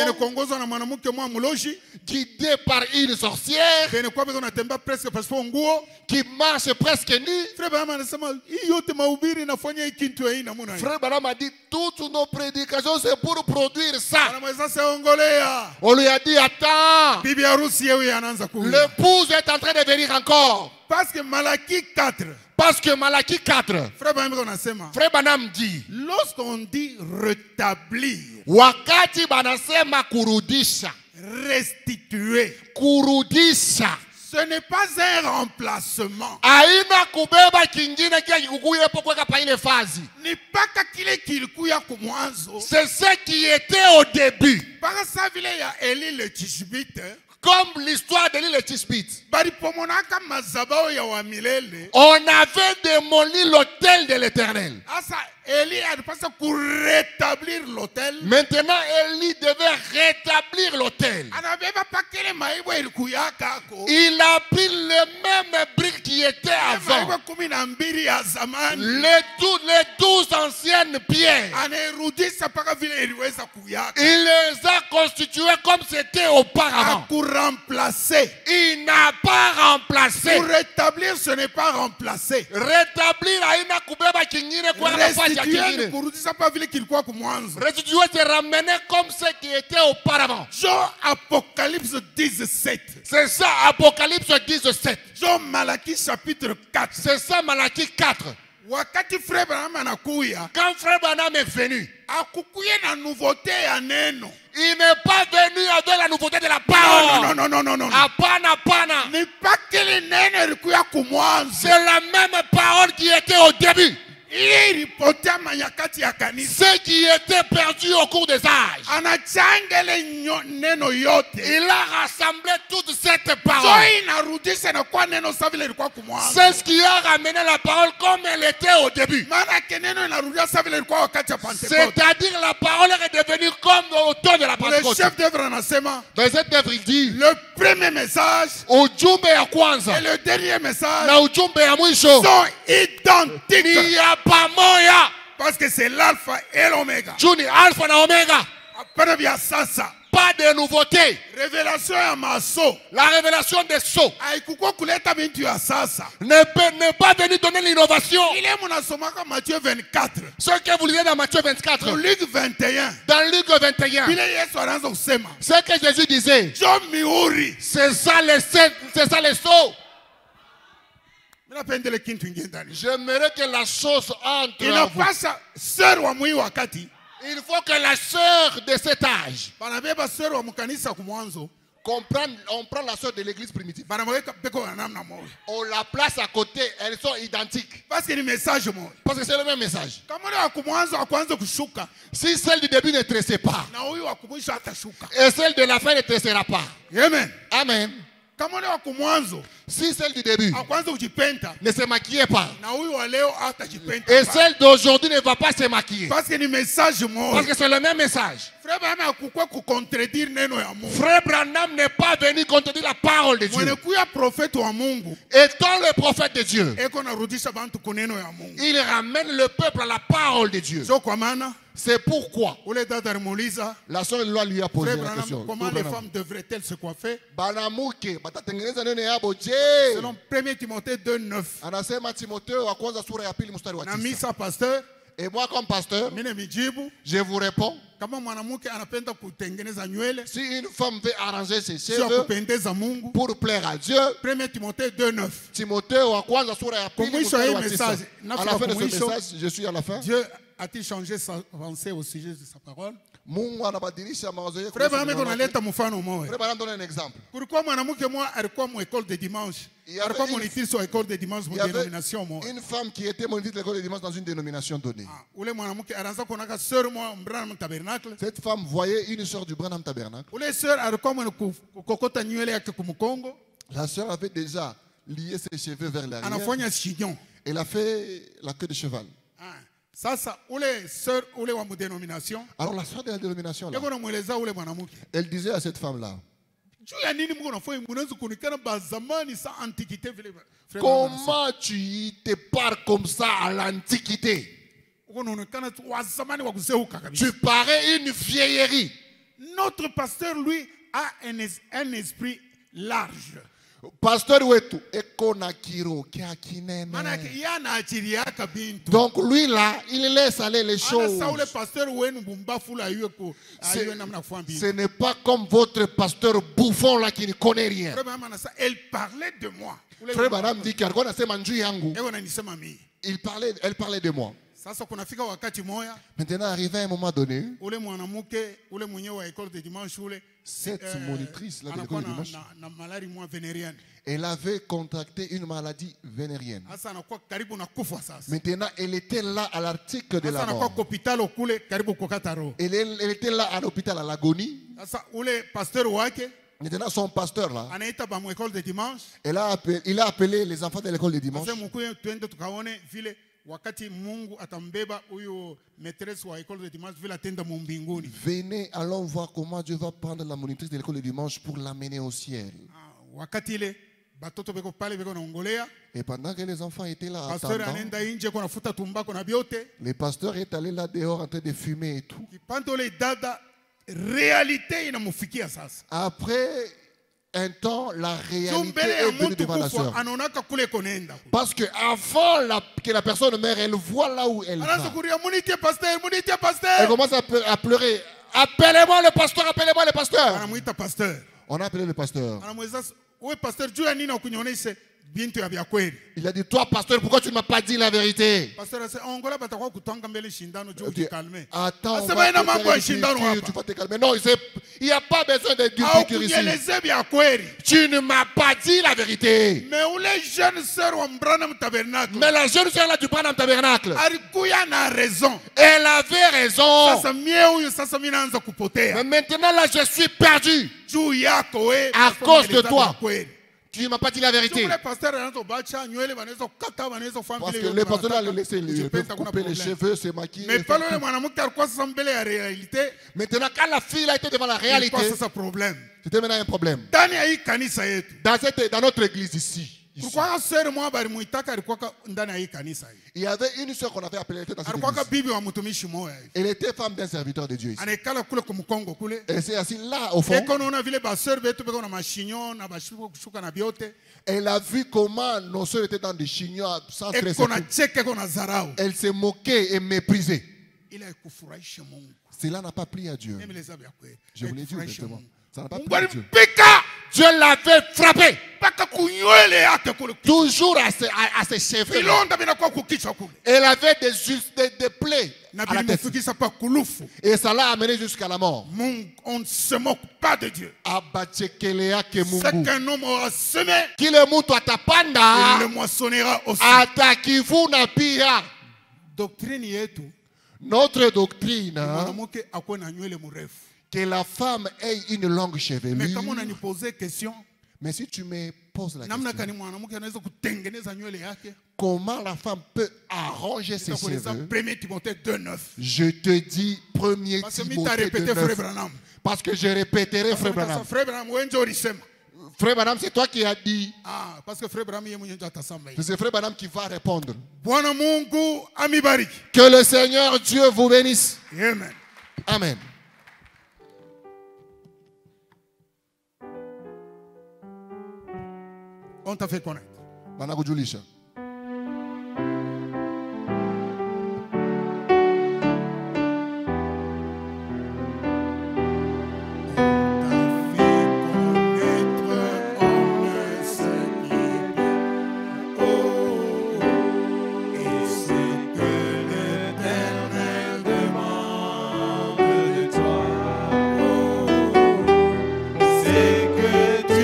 guidées par une sorcière qui marche presque nue. Frère Branham a dit, toutes nos prédications c'est pour produire ça. On lui a dit, attends, l'épouse est en train de venir encore. Parce que Malachie 4. Frère Branham dit, lorsqu'on dit rétablir, wakati banasema kurudisha, restituer, kurudisha, ce n'est pas un remplacement. Aina kubeba kingine kia kikukuye po kweka pa ile fazi. Ni paka kile kilikuya kumwanzo. C'est ce qui était au début. Para sa vile ya Eli le Tishbite. Comme l'histoire de l'île de Tishbite. On avait démoli l'autel de l'Éternel. Rétablir l'autel. Maintenant, Élie devait rétablir l'autel. Il a pris les mêmes briques qui étaient avant. Les 12 anciennes pierres. Il les a constituées comme c'était auparavant. Il n'a pas remplacé. Pour rétablir, ce n'est pas remplacer. Rétablir aina kubeba kingine kwa nafasi ya kingine. Restituer, c'est ramener comme ce qui était auparavant. Jean Apocalypse 17. C'est ça, Apocalypse 17. Jean Malachie chapitre 4. C'est ça, Malachie 4. Wakati Frère Branham anakuya, quand Frère Branham est venu, akukuye na nouveauté ya neno. Il n'est pas venu avec la nouveauté de la parole. Non. Apana. Ni pas que le neno ilikuya kumwanzo. C'est la même parole qui était au début. Ce qui était perdu au cours des âges. Il a rassemblé toute cette parole. C'est ce qui a ramené la parole comme elle était au début. C'est-à-dire la parole est devenue comme au temps de la Pentecôte. Dans cette œuvre, il dit, le premier message et le dernier message sont identiques. Pamoya. Parce que c'est l'alpha et l'oméga. Juni alpha na omega. Pas de nouveauté. Révélation à Masso. La révélation des sceaux. N'est pas venu donner l'innovation. Il est mon asomaka Matthieu 24. Ce que vous lisez dans Matthieu 24. Dans Luc 21. Dans Luc 21. Ce que Jésus disait. C'est ça les sceaux. J'aimerais que la chose entre. Il faut que la sœur de cet âge comprenne. On prend la sœur de l'église primitive. On la place à côté. Elles sont identiques. Parce que c'est le même message. Si celle du début ne tressait pas, et celle de la fin ne tressera pas. Amen. Si celle du début ne se maquillait pas, et celle d'aujourd'hui ne va pas se maquiller, parce que c'est le même message. Frère Branham n'est pas venu contredire la parole de Dieu. Étant le prophète de Dieu, il ramène le peuple à la parole de Dieu. C'est pourquoi la soeur Loi lui a posé la question. Comment les femmes devraient-elles se coiffer? Selon 1 Timothée 2:9. Namisa pasteur. Et moi comme pasteur, je vous réponds. Si une femme veut arranger ses cheveux pour plaire à Dieu, 1 Timothée 2:9. Timothée à la fin de ce message, je suis à la fin. Dieu a-t-il changé sa pensée au sujet de sa parole? Frère Branham donne un exemple. Pourquoi école de dimanche? Il y avait une femme qui était monitrice de l'école de dimanche dans une dénomination donnée. Cette femme voyait une sœur du Branham Tabernacle. La sœur avait déjà lié ses cheveux vers l'arrière. Elle a fait la queue de cheval. Alors la sœur de la dénomination là, elle disait à cette femme là, Comment tu te parles comme ça à l'Antiquité? Tu parais une vieillerie. Notre pasteur, lui, a un esprit large. Pasteur Wetu, donc lui là, il laisse aller les choses. Ce n'est pas comme votre pasteur bouffon là qui ne connaît rien. Elle parlait de moi. Elle parlait de moi. Maintenant, arrivé à un moment donné, cette monitrice là de l'école de dimanche, elle avait contracté une maladie vénérienne. Maintenant, elle était là à l'article de la mort. Elle était là à l'hôpital à l'agonie. Maintenant, son pasteur là, il a appelé les enfants de l'école de dimanche. Venez, allons voir comment Dieu va prendre la monitrice de l'école de dimanche pour l'amener au ciel. Et pendant que les enfants étaient là, le pasteur est allé là dehors en train de fumer et tout. Après un temps, la réalité est venue devant la sœur. Parce que avant que la personne meure, elle voit là où elle va. Elle commence à pleurer. Appelez-moi le pasteur, appelez-moi le pasteur. On a appelé le pasteur. Il a dit, toi pasteur, pourquoi tu ne m'as pas dit la vérité? Attends, tu vas te calmer. Non, il n'y a pas besoin de dire ici. Tu ne m'as pas dit la vérité. Mais la jeune sœur là du Branham Tabernacle, elle avait raison. Mais maintenant là, je suis perdu à cause de toi. Tu ne m'as pas dit la vérité. Parce que le pasteur a laissé couper les cheveux, se maquiller. Maintenant, quand la fille a été devant la réalité, c'était maintenant un problème. Dans notre église ici. Il y avait une soeur qu'on avait appelée, elle était dans cette église. Elle était femme d'un serviteur de Dieu ici. Elle s'est assise là au fond. Elle a vu comment nos soeurs étaient dans des chignons sans stress. Elle s'est moquée et méprisée. Cela n'a pas plu à Dieu. Je vous l'ai dit ouvertement. Ça n'a pas plu à Dieu. Dieu l'avait frappé. Toujours à ses cheveux. Elle avait des plaies à la tête. Et ça l'a amené jusqu'à la mort. On ne se moque pas de Dieu. Ce qu'un homme aura semé, il le moissonnera aussi. Notre doctrine, que la femme ait une longue chevelure. Mais comme on a posé question, mais si tu me poses la question, comment la femme peut arranger ses cheveux? Je te dis 1er Timothée 2:9. Parce que je répéterai Frère Branham. Frère Branham, c'est toi qui as dit. Parce que Frère Branham, c'est Frère Branham qui va répondre. Que le Seigneur Dieu vous bénisse. Amen. Amen. On t'a fait connaître. C'est que tu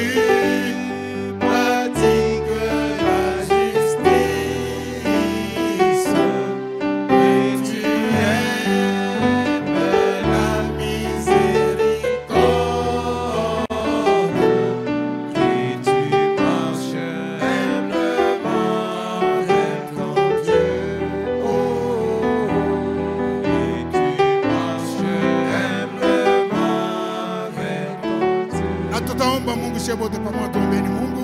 pratiques la justice. tutaomba Mungu shebote pamoja tuombeni Mungu.